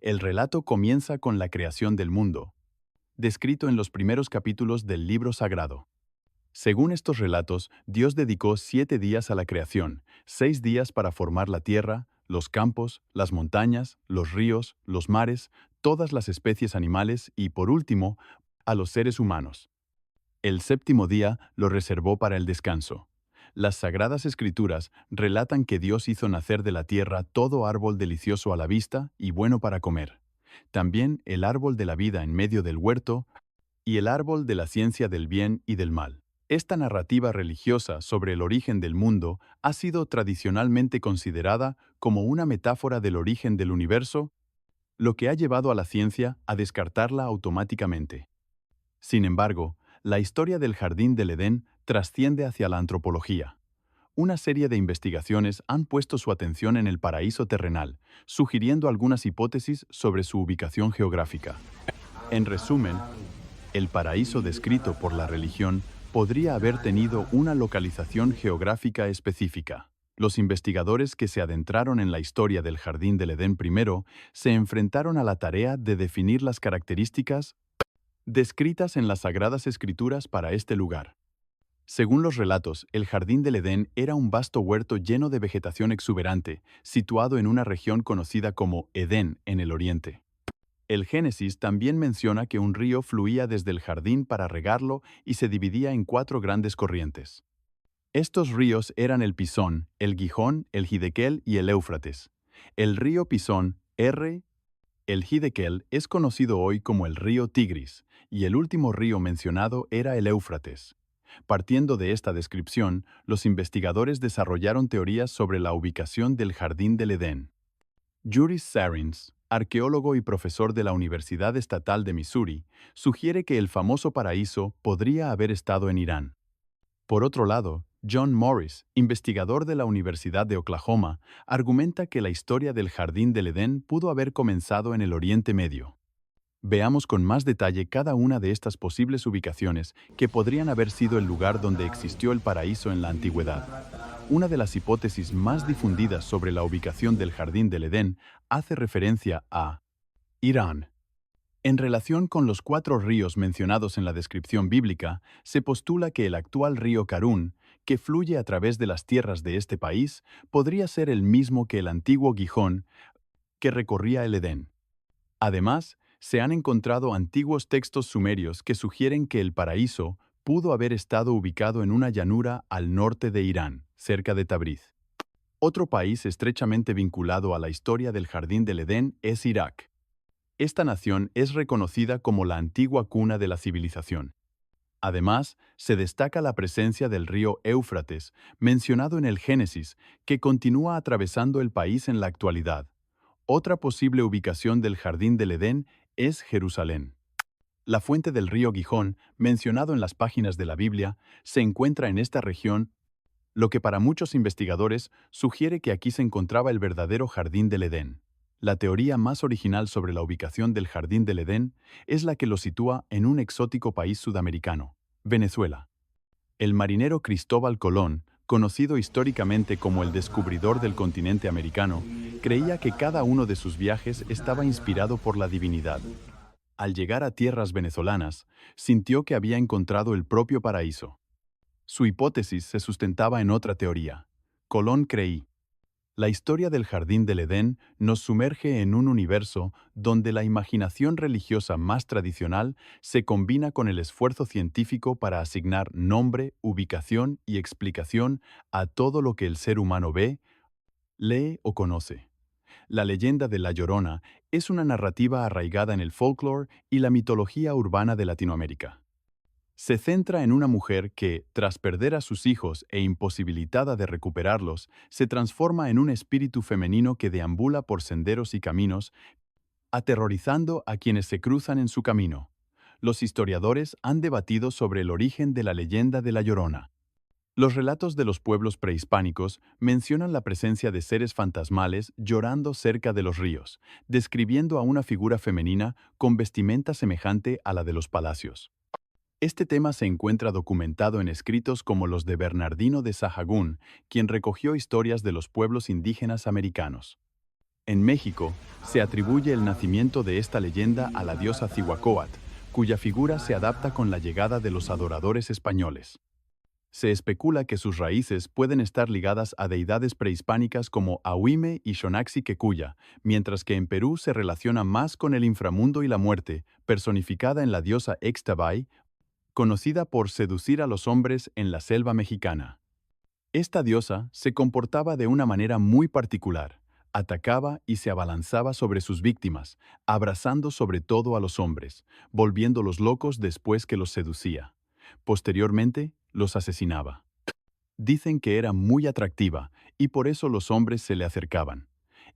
El relato comienza con la creación del mundo, descrito en los primeros capítulos del libro sagrado. Según estos relatos, Dios dedicó 7 días a la creación, 6 días para formar la tierra, los campos, las montañas, los ríos, los mares, todas las especies animales y, por último, a los seres humanos. El séptimo día lo reservó para el descanso. Las Sagradas Escrituras relatan que Dios hizo nacer de la tierra todo árbol delicioso a la vista y bueno para comer. También el árbol de la vida en medio del huerto y el árbol de la ciencia del bien y del mal. Esta narrativa religiosa sobre el origen del mundo ha sido tradicionalmente considerada como una metáfora del origen del universo, lo que ha llevado a la ciencia a descartarla automáticamente. Sin embargo, la historia del Jardín del Edén trasciende hacia la antropología. Una serie de investigaciones han puesto su atención en el paraíso terrenal, sugiriendo algunas hipótesis sobre su ubicación geográfica. En resumen, el paraíso descrito por la religión podría haber tenido una localización geográfica específica. Los investigadores que se adentraron en la historia del Jardín del Edén primero se enfrentaron a la tarea de definir las características descritas en las Sagradas Escrituras para este lugar. Según los relatos, el Jardín del Edén era un vasto huerto lleno de vegetación exuberante, situado en una región conocida como Edén en el oriente. El Génesis también menciona que un río fluía desde el jardín para regarlo y se dividía en 4 grandes corrientes. Estos ríos eran el Pisón, el Gijón, el Hidekel y el Éufrates. El río Pisón, el Hidekel, es conocido hoy como el río Tigris, y el último río mencionado era el Éufrates. Partiendo de esta descripción, los investigadores desarrollaron teorías sobre la ubicación del Jardín del Edén. Juris Sarins, arqueólogo y profesor de la Universidad Estatal de Missouri, sugiere que el famoso paraíso podría haber estado en Irán. Por otro lado, John Morris, investigador de la Universidad de Oklahoma, argumenta que la historia del Jardín del Edén pudo haber comenzado en el Oriente Medio. Veamos con más detalle cada una de estas posibles ubicaciones que podrían haber sido el lugar donde existió el paraíso en la antigüedad. Una de las hipótesis más difundidas sobre la ubicación del Jardín del Edén hace referencia a Irán. En relación con los 4 ríos mencionados en la descripción bíblica, se postula que el actual río Karún, que fluye a través de las tierras de este país, podría ser el mismo que el antiguo Gijón que recorría el Edén. Además, se han encontrado antiguos textos sumerios que sugieren que el paraíso pudo haber estado ubicado en una llanura al norte de Irán, cerca de Tabriz. Otro país estrechamente vinculado a la historia del Jardín del Edén es Irak. Esta nación es reconocida como la antigua cuna de la civilización. Además, se destaca la presencia del río Éufrates, mencionado en el Génesis, que continúa atravesando el país en la actualidad. Otra posible ubicación del Jardín del Edén es Jerusalén. La fuente del río Gijón, mencionado en las páginas de la Biblia, se encuentra en esta región, lo que para muchos investigadores sugiere que aquí se encontraba el verdadero Jardín del Edén. La teoría más original sobre la ubicación del Jardín del Edén es la que lo sitúa en un exótico país sudamericano, Venezuela. El marinero Cristóbal Colón, conocido históricamente como el descubridor del continente americano, creía que cada uno de sus viajes estaba inspirado por la divinidad. Al llegar a tierras venezolanas, sintió que había encontrado el propio paraíso. Su hipótesis se sustentaba en otra teoría. Colón creía: la historia del Jardín del Edén nos sumerge en un universo donde la imaginación religiosa más tradicional se combina con el esfuerzo científico para asignar nombre, ubicación y explicación a todo lo que el ser humano ve, lee o conoce. La leyenda de La Llorona es una narrativa arraigada en el folclore y la mitología urbana de Latinoamérica. Se centra en una mujer que, tras perder a sus hijos e imposibilitada de recuperarlos, se transforma en un espíritu femenino que deambula por senderos y caminos, aterrorizando a quienes se cruzan en su camino. Los historiadores han debatido sobre el origen de la leyenda de La Llorona. Los relatos de los pueblos prehispánicos mencionan la presencia de seres fantasmales llorando cerca de los ríos, describiendo a una figura femenina con vestimenta semejante a la de los palacios. Este tema se encuentra documentado en escritos como los de Bernardino de Sahagún, quien recogió historias de los pueblos indígenas americanos. En México, se atribuye el nacimiento de esta leyenda a la diosa Cihuacóatl, cuya figura se adapta con la llegada de los adoradores españoles. Se especula que sus raíces pueden estar ligadas a deidades prehispánicas como Ahwime y Xonaxi-Quecuya, mientras que en Perú se relaciona más con el inframundo y la muerte, personificada en la diosa Ixtabay, conocida por seducir a los hombres en la selva mexicana. Esta diosa se comportaba de una manera muy particular. Atacaba y se abalanzaba sobre sus víctimas, abrazando sobre todo a los hombres, volviéndolos locos después que los seducía. Posteriormente, los asesinaba. Dicen que era muy atractiva y por eso los hombres se le acercaban.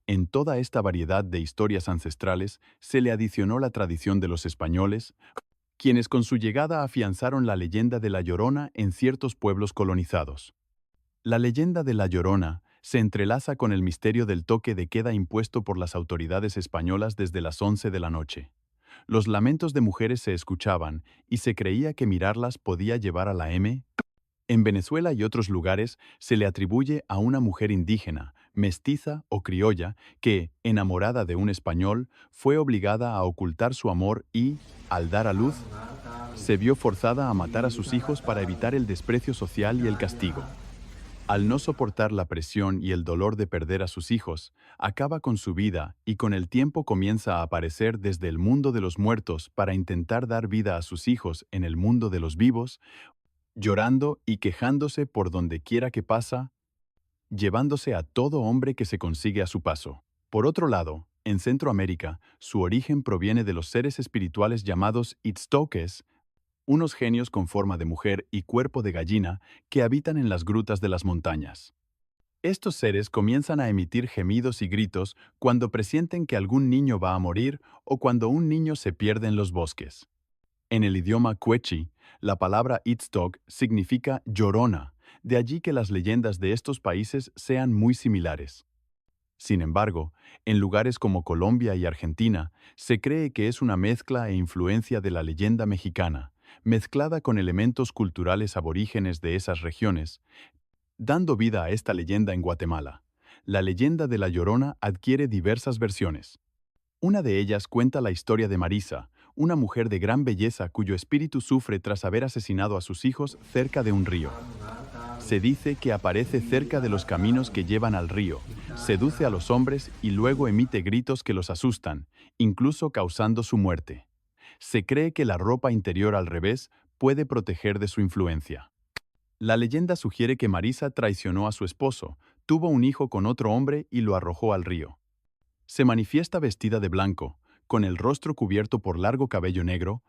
En toda esta variedad de historias ancestrales se le adicionó la tradición de los españoles, quienes con su llegada afianzaron la leyenda de La Llorona en ciertos pueblos colonizados. La leyenda de La Llorona se entrelaza con el misterio del toque de queda impuesto por las autoridades españolas desde las 11 de la noche. Los lamentos de mujeres se escuchaban y se creía que mirarlas podía llevar a la M. En Venezuela y otros lugares se le atribuye a una mujer indígena, mestiza o criolla que, enamorada de un español, fue obligada a ocultar su amor y, al dar a luz, se vio forzada a matar a sus hijos para evitar el desprecio social y el castigo. Al no soportar la presión y el dolor de perder a sus hijos, acaba con su vida y con el tiempo comienza a aparecer desde el mundo de los muertos para intentar dar vida a sus hijos en el mundo de los vivos, llorando y quejándose por donde quiera que pasa, llevándose a todo hombre que se consigue a su paso. Por otro lado, en Centroamérica, su origen proviene de los seres espirituales llamados Itztoques, unos genios con forma de mujer y cuerpo de gallina que habitan en las grutas de las montañas. Estos seres comienzan a emitir gemidos y gritos cuando presienten que algún niño va a morir o cuando un niño se pierde en los bosques. En el idioma quechí, La palabra Itztog significa llorona, de allí que las leyendas de estos países sean muy similares. Sin embargo, en lugares como Colombia y Argentina, se cree que es una mezcla e influencia de la leyenda mexicana, mezclada con elementos culturales aborígenes de esas regiones, dando vida a esta leyenda en Guatemala. La leyenda de La Llorona adquiere diversas versiones. Una de ellas cuenta la historia de Marisa, una mujer de gran belleza cuyo espíritu sufre tras haber asesinado a sus hijos cerca de un río. Se dice que aparece cerca de los caminos que llevan al río, seduce a los hombres y luego emite gritos que los asustan, incluso causando su muerte. Se cree que la ropa interior al revés puede proteger de su influencia. La leyenda sugiere que Marisa traicionó a su esposo, tuvo un hijo con otro hombre y lo arrojó al río. Se manifiesta vestida de blanco, con el rostro cubierto por largo cabello negro,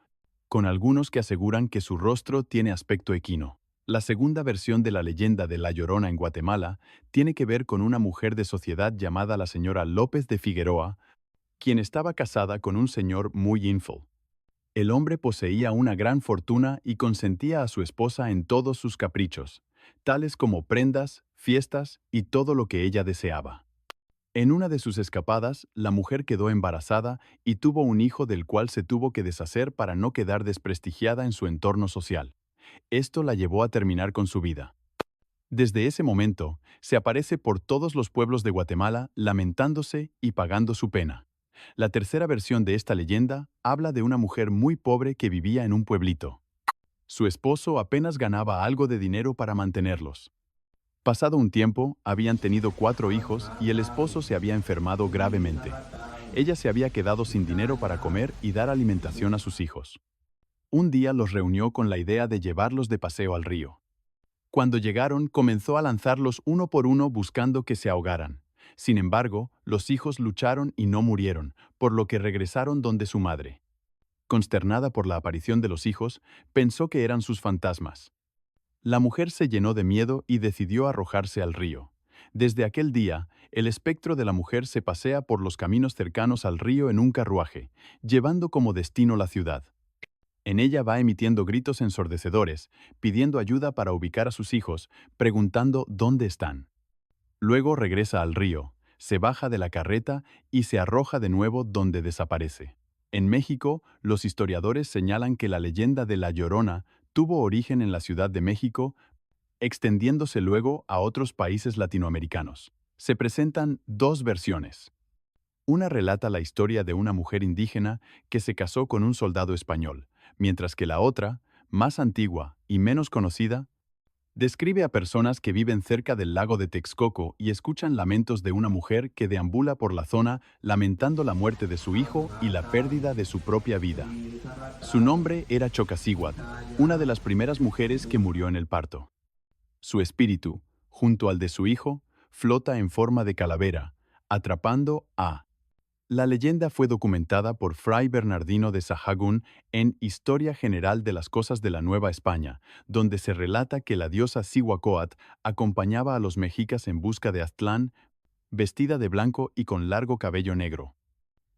con algunos que aseguran que su rostro tiene aspecto equino. La segunda versión de la leyenda de La Llorona en Guatemala tiene que ver con una mujer de sociedad llamada la señora López de Figueroa, quien estaba casada con un señor muy infiel. El hombre poseía una gran fortuna y consentía a su esposa en todos sus caprichos, tales como prendas, fiestas y todo lo que ella deseaba. En una de sus escapadas, la mujer quedó embarazada y tuvo un hijo del cual se tuvo que deshacer para no quedar desprestigiada en su entorno social. Esto la llevó a terminar con su vida. Desde ese momento, se aparece por todos los pueblos de Guatemala lamentándose y pagando su pena. La tercera versión de esta leyenda habla de una mujer muy pobre que vivía en un pueblito. Su esposo apenas ganaba algo de dinero para mantenerlos. Pasado un tiempo, habían tenido 4 hijos y el esposo se había enfermado gravemente. Ella se había quedado sin dinero para comer y dar alimentación a sus hijos. Un día los reunió con la idea de llevarlos de paseo al río. Cuando llegaron, comenzó a lanzarlos uno por uno buscando que se ahogaran. Sin embargo, los hijos lucharon y no murieron, por lo que regresaron donde su madre. Consternada por la aparición de los hijos, pensó que eran sus fantasmas. La mujer se llenó de miedo y decidió arrojarse al río. Desde aquel día, el espectro de la mujer se pasea por los caminos cercanos al río en un carruaje, llevando como destino la ciudad. En ella va emitiendo gritos ensordecedores, pidiendo ayuda para ubicar a sus hijos, preguntando dónde están. Luego regresa al río, se baja de la carreta y se arroja de nuevo donde desaparece. En México, los historiadores señalan que la leyenda de La Llorona tuvo origen en la Ciudad de México, extendiéndose luego a otros países latinoamericanos. Se presentan dos versiones. Una relata la historia de una mujer indígena que se casó con un soldado español, mientras que la otra, más antigua y menos conocida, describe a personas que viven cerca del lago de Texcoco y escuchan lamentos de una mujer que deambula por la zona lamentando la muerte de su hijo y la pérdida de su propia vida. Su nombre era Chocasíhuatl, una de las primeras mujeres que murió en el parto. Su espíritu, junto al de su hijo, flota en forma de calavera, atrapando a... La leyenda fue documentada por Fray Bernardino de Sahagún en Historia General de las Cosas de la Nueva España, donde se relata que la diosa Cihuacóatl acompañaba a los mexicas en busca de Aztlán, vestida de blanco y con largo cabello negro.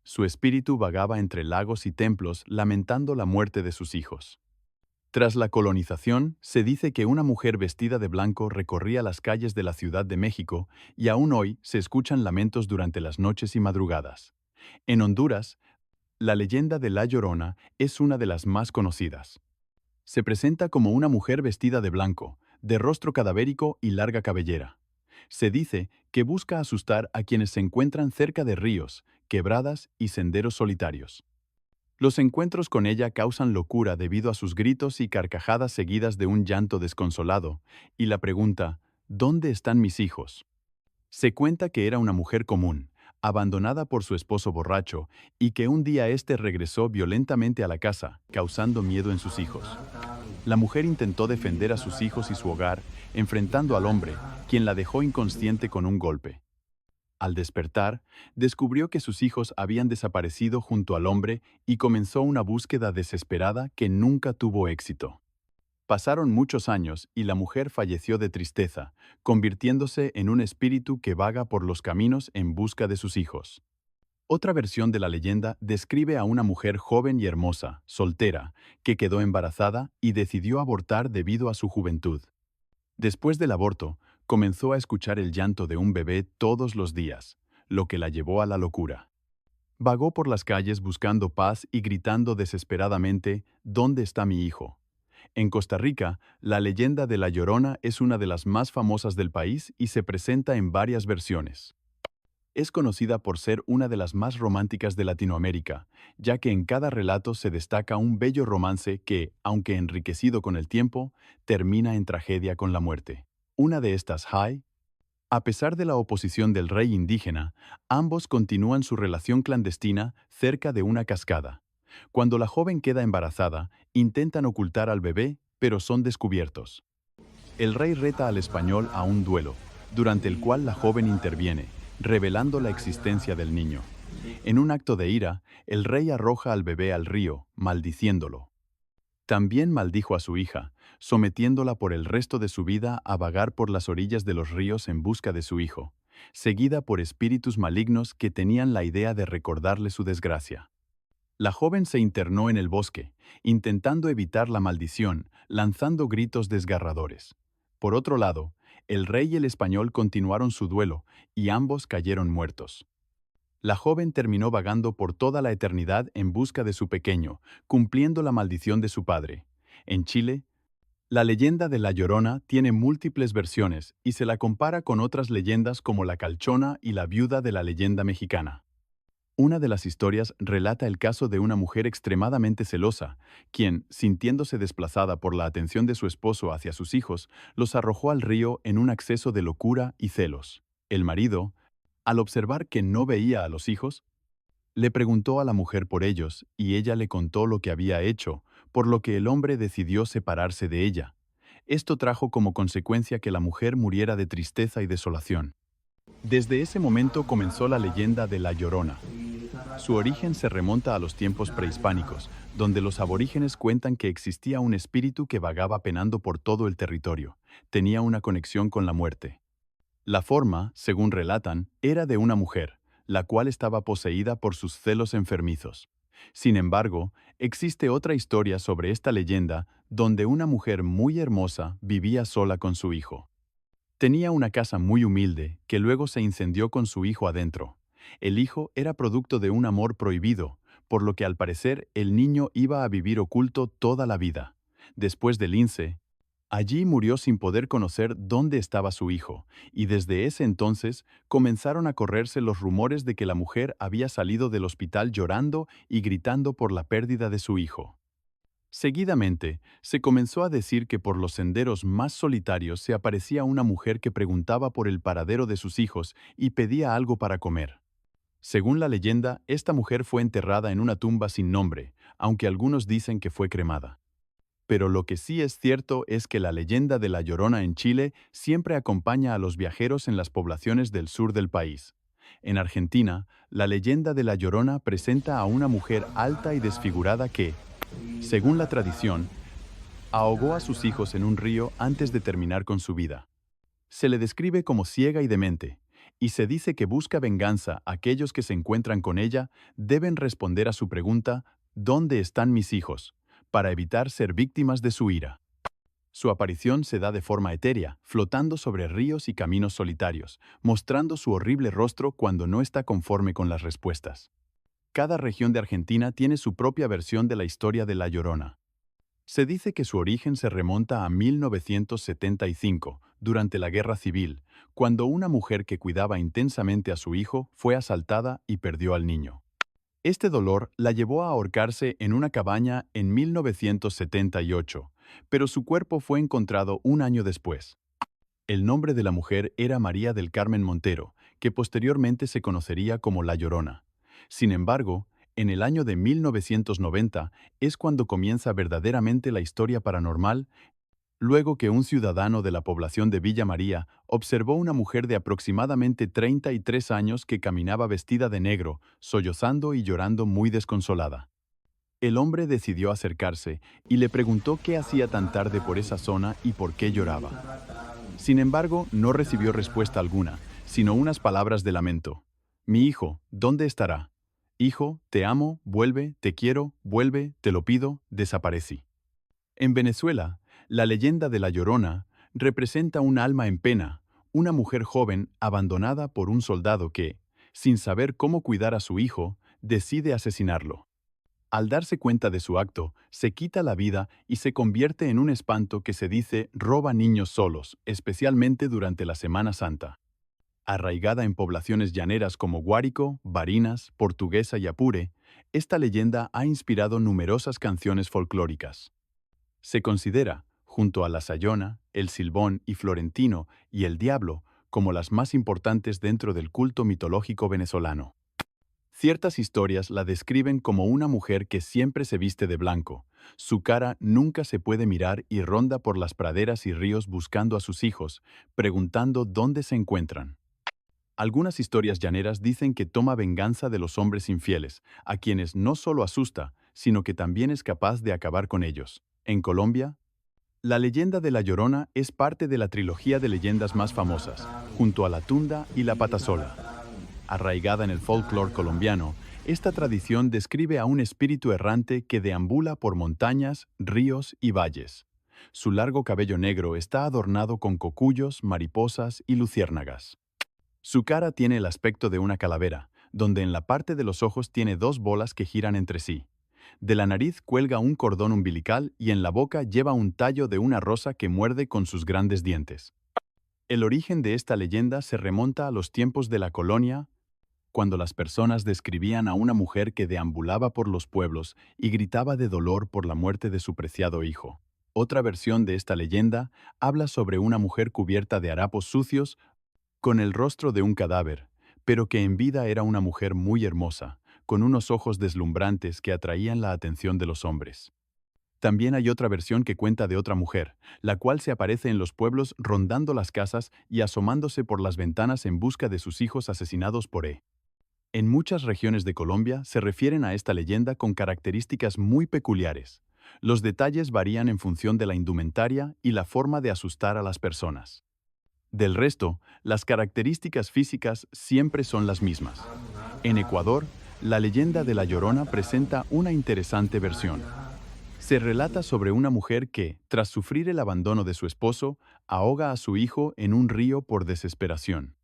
Su espíritu vagaba entre lagos y templos lamentando la muerte de sus hijos. Tras la colonización, se dice que una mujer vestida de blanco recorría las calles de la Ciudad de México y aún hoy se escuchan lamentos durante las noches y madrugadas. En Honduras, la leyenda de La Llorona es una de las más conocidas. Se presenta como una mujer vestida de blanco, de rostro cadavérico y larga cabellera. Se dice que busca asustar a quienes se encuentran cerca de ríos, quebradas y senderos solitarios. Los encuentros con ella causan locura debido a sus gritos y carcajadas seguidas de un llanto desconsolado, y la pregunta, ¿dónde están mis hijos? Se cuenta que era una mujer común, abandonada por su esposo borracho, y que un día éste regresó violentamente a la casa, causando miedo en sus hijos. La mujer intentó defender a sus hijos y su hogar, enfrentando al hombre, quien la dejó inconsciente con un golpe. Al despertar, descubrió que sus hijos habían desaparecido junto al hombre y comenzó una búsqueda desesperada que nunca tuvo éxito. Pasaron muchos años y la mujer falleció de tristeza, convirtiéndose en un espíritu que vaga por los caminos en busca de sus hijos. Otra versión de la leyenda describe a una mujer joven y hermosa, soltera, que quedó embarazada y decidió abortar debido a su juventud. Después del aborto, comenzó a escuchar el llanto de un bebé todos los días, lo que la llevó a la locura. Vagó por las calles buscando paz y gritando desesperadamente, ¿dónde está mi hijo? En Costa Rica, la leyenda de La Llorona es una de las más famosas del país y se presenta en varias versiones. Es conocida por ser una de las más románticas de Latinoamérica, ya que en cada relato se destaca un bello romance que, aunque enriquecido con el tiempo, termina en tragedia con la muerte. Una de estas, Hai, a pesar de la oposición del rey indígena, ambos continúan su relación clandestina cerca de una cascada. Cuando la joven queda embarazada, intentan ocultar al bebé, pero son descubiertos. El rey reta al español a un duelo, durante el cual la joven interviene, revelando la existencia del niño. En un acto de ira, el rey arroja al bebé al río, maldiciéndolo. También maldijo a su hija, sometiéndola por el resto de su vida a vagar por las orillas de los ríos en busca de su hijo, seguida por espíritus malignos que tenían la idea de recordarle su desgracia. La joven se internó en el bosque, intentando evitar la maldición, lanzando gritos desgarradores. Por otro lado, el rey y el español continuaron su duelo, y ambos cayeron muertos. La joven terminó vagando por toda la eternidad en busca de su pequeño, cumpliendo la maldición de su padre. En Chile, la leyenda de La Llorona tiene múltiples versiones y se la compara con otras leyendas como la Calchona y la viuda de la leyenda mexicana. Una de las historias relata el caso de una mujer extremadamente celosa, quien, sintiéndose desplazada por la atención de su esposo hacia sus hijos, los arrojó al río en un acceso de locura y celos. El marido, al observar que no veía a los hijos, le preguntó a la mujer por ellos y ella le contó lo que había hecho, por lo que el hombre decidió separarse de ella. Esto trajo como consecuencia que la mujer muriera de tristeza y desolación. Desde ese momento comenzó la leyenda de La Llorona. Su origen se remonta a los tiempos prehispánicos, donde los aborígenes cuentan que existía un espíritu que vagaba penando por todo el territorio. Tenía una conexión con la muerte. La forma, según relatan, era de una mujer, la cual estaba poseída por sus celos enfermizos. Sin embargo, existe otra historia sobre esta leyenda donde una mujer muy hermosa vivía sola con su hijo. Tenía una casa muy humilde que luego se incendió con su hijo adentro. El hijo era producto de un amor prohibido, por lo que al parecer el niño iba a vivir oculto toda la vida. Después del lince, allí murió sin poder conocer dónde estaba su hijo, y desde ese entonces comenzaron a correrse los rumores de que la mujer había salido del hospital llorando y gritando por la pérdida de su hijo. Seguidamente, se comenzó a decir que por los senderos más solitarios se aparecía una mujer que preguntaba por el paradero de sus hijos y pedía algo para comer. Según la leyenda, esta mujer fue enterrada en una tumba sin nombre, aunque algunos dicen que fue cremada. Pero lo que sí es cierto es que la leyenda de La Llorona en Chile siempre acompaña a los viajeros en las poblaciones del sur del país. En Argentina, la leyenda de La Llorona presenta a una mujer alta y desfigurada que, según la tradición, ahogó a sus hijos en un río antes de terminar con su vida. Se le describe como ciega y demente, y se dice que busca venganza. Aquellos que se encuentran con ella deben responder a su pregunta, ¿dónde están mis hijos?, para evitar ser víctimas de su ira. Su aparición se da de forma etérea, flotando sobre ríos y caminos solitarios, mostrando su horrible rostro cuando no está conforme con las respuestas. Cada región de Argentina tiene su propia versión de la historia de La Llorona. Se dice que su origen se remonta a 1975, durante la Guerra Civil, cuando una mujer que cuidaba intensamente a su hijo fue asaltada y perdió al niño. Este dolor la llevó a ahorcarse en una cabaña en 1978, pero su cuerpo fue encontrado un año después. El nombre de la mujer era María del Carmen Montero, que posteriormente se conocería como La Llorona. Sin embargo, en el año de 1990 es cuando comienza verdaderamente la historia paranormal, luego que un ciudadano de la población de Villa María observó una mujer de aproximadamente 33 años que caminaba vestida de negro, sollozando y llorando muy desconsolada. El hombre decidió acercarse y le preguntó qué hacía tan tarde por esa zona y por qué lloraba. Sin embargo, no recibió respuesta alguna, sino unas palabras de lamento. «Mi hijo, ¿dónde estará?». Hijo, te amo, vuelve, te quiero, vuelve, te lo pido, desaparecí. En Venezuela, la leyenda de La Llorona representa un alma en pena, una mujer joven abandonada por un soldado que, sin saber cómo cuidar a su hijo, decide asesinarlo. Al darse cuenta de su acto, se quita la vida y se convierte en un espanto que se dice roba niños solos, especialmente durante la Semana Santa. Arraigada en poblaciones llaneras como Guárico, Barinas, Portuguesa y Apure, esta leyenda ha inspirado numerosas canciones folclóricas. Se considera, junto a la Sayona, el Silbón y Florentino y el Diablo, como las más importantes dentro del culto mitológico venezolano. Ciertas historias la describen como una mujer que siempre se viste de blanco. Su cara nunca se puede mirar y ronda por las praderas y ríos buscando a sus hijos, preguntando dónde se encuentran. Algunas historias llaneras dicen que toma venganza de los hombres infieles, a quienes no solo asusta, sino que también es capaz de acabar con ellos. En Colombia, la leyenda de La Llorona es parte de la trilogía de leyendas más famosas, junto a la Tunda y la Patasola. Arraigada en el folclore colombiano, esta tradición describe a un espíritu errante que deambula por montañas, ríos y valles. Su largo cabello negro está adornado con cocuyos, mariposas y luciérnagas. Su cara tiene el aspecto de una calavera, donde en la parte de los ojos tiene dos bolas que giran entre sí. De la nariz cuelga un cordón umbilical y en la boca lleva un tallo de una rosa que muerde con sus grandes dientes. El origen de esta leyenda se remonta a los tiempos de la colonia, cuando las personas describían a una mujer que deambulaba por los pueblos y gritaba de dolor por la muerte de su preciado hijo. Otra versión de esta leyenda habla sobre una mujer cubierta de harapos sucios con el rostro de un cadáver, pero que en vida era una mujer muy hermosa, con unos ojos deslumbrantes que atraían la atención de los hombres. También hay otra versión que cuenta de otra mujer, la cual se aparece en los pueblos rondando las casas y asomándose por las ventanas en busca de sus hijos asesinados por E. En muchas regiones de Colombia se refieren a esta leyenda con características muy peculiares. Los detalles varían en función de la indumentaria y la forma de asustar a las personas. Del resto, las características físicas siempre son las mismas. En Ecuador, la leyenda de La Llorona presenta una interesante versión. Se relata sobre una mujer que, tras sufrir el abandono de su esposo, ahoga a su hijo en un río por desesperación.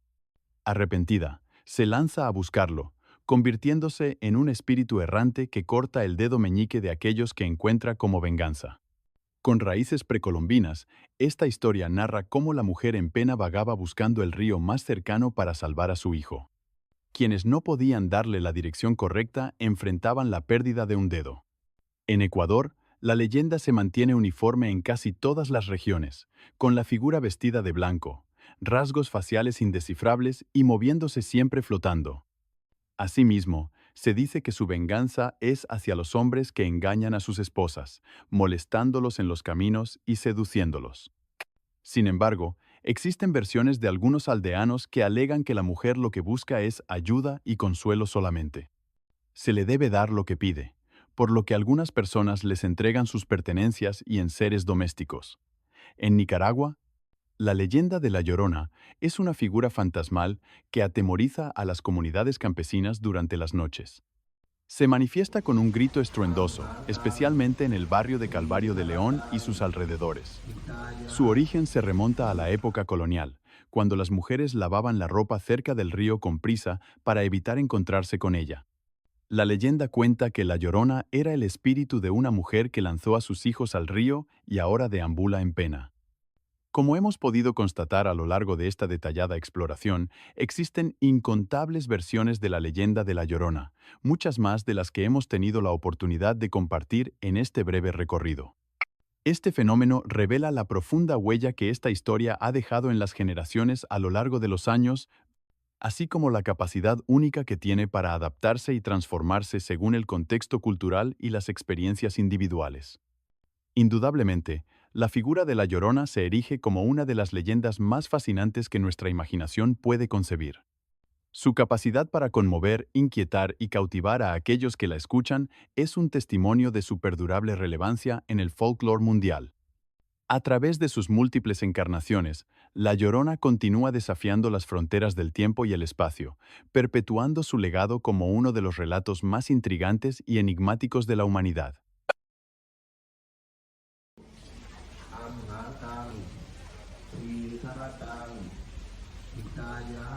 Arrepentida, se lanza a buscarlo, convirtiéndose en un espíritu errante que corta el dedo meñique de aquellos que encuentra como venganza. Con raíces precolombinas, esta historia narra cómo la mujer en pena vagaba buscando el río más cercano para salvar a su hijo. Quienes no podían darle la dirección correcta enfrentaban la pérdida de un dedo. En Ecuador, la leyenda se mantiene uniforme en casi todas las regiones, con la figura vestida de blanco, rasgos faciales indescifrables y moviéndose siempre flotando. Asimismo, se dice que su venganza es hacia los hombres que engañan a sus esposas, molestándolos en los caminos y seduciéndolos. Sin embargo, existen versiones de algunos aldeanos que alegan que la mujer lo que busca es ayuda y consuelo solamente. Se le debe dar lo que pide, por lo que algunas personas les entregan sus pertenencias y enseres domésticos. En Nicaragua, la leyenda de La Llorona es una figura fantasmal que atemoriza a las comunidades campesinas durante las noches. Se manifiesta con un grito estruendoso, especialmente en el barrio de Calvario de León y sus alrededores. Su origen se remonta a la época colonial, cuando las mujeres lavaban la ropa cerca del río con prisa para evitar encontrarse con ella. La leyenda cuenta que La Llorona era el espíritu de una mujer que lanzó a sus hijos al río y ahora deambula en pena. Como hemos podido constatar a lo largo de esta detallada exploración, existen incontables versiones de la leyenda de La Llorona, muchas más de las que hemos tenido la oportunidad de compartir en este breve recorrido. Este fenómeno revela la profunda huella que esta historia ha dejado en las generaciones a lo largo de los años, así como la capacidad única que tiene para adaptarse y transformarse según el contexto cultural y las experiencias individuales. Indudablemente, la figura de La Llorona se erige como una de las leyendas más fascinantes que nuestra imaginación puede concebir. Su capacidad para conmover, inquietar y cautivar a aquellos que la escuchan es un testimonio de su perdurable relevancia en el folclore mundial. A través de sus múltiples encarnaciones, La Llorona continúa desafiando las fronteras del tiempo y el espacio, perpetuando su legado como uno de los relatos más intrigantes y enigmáticos de la humanidad. Amhataং ทีฆรตัง หิตายะ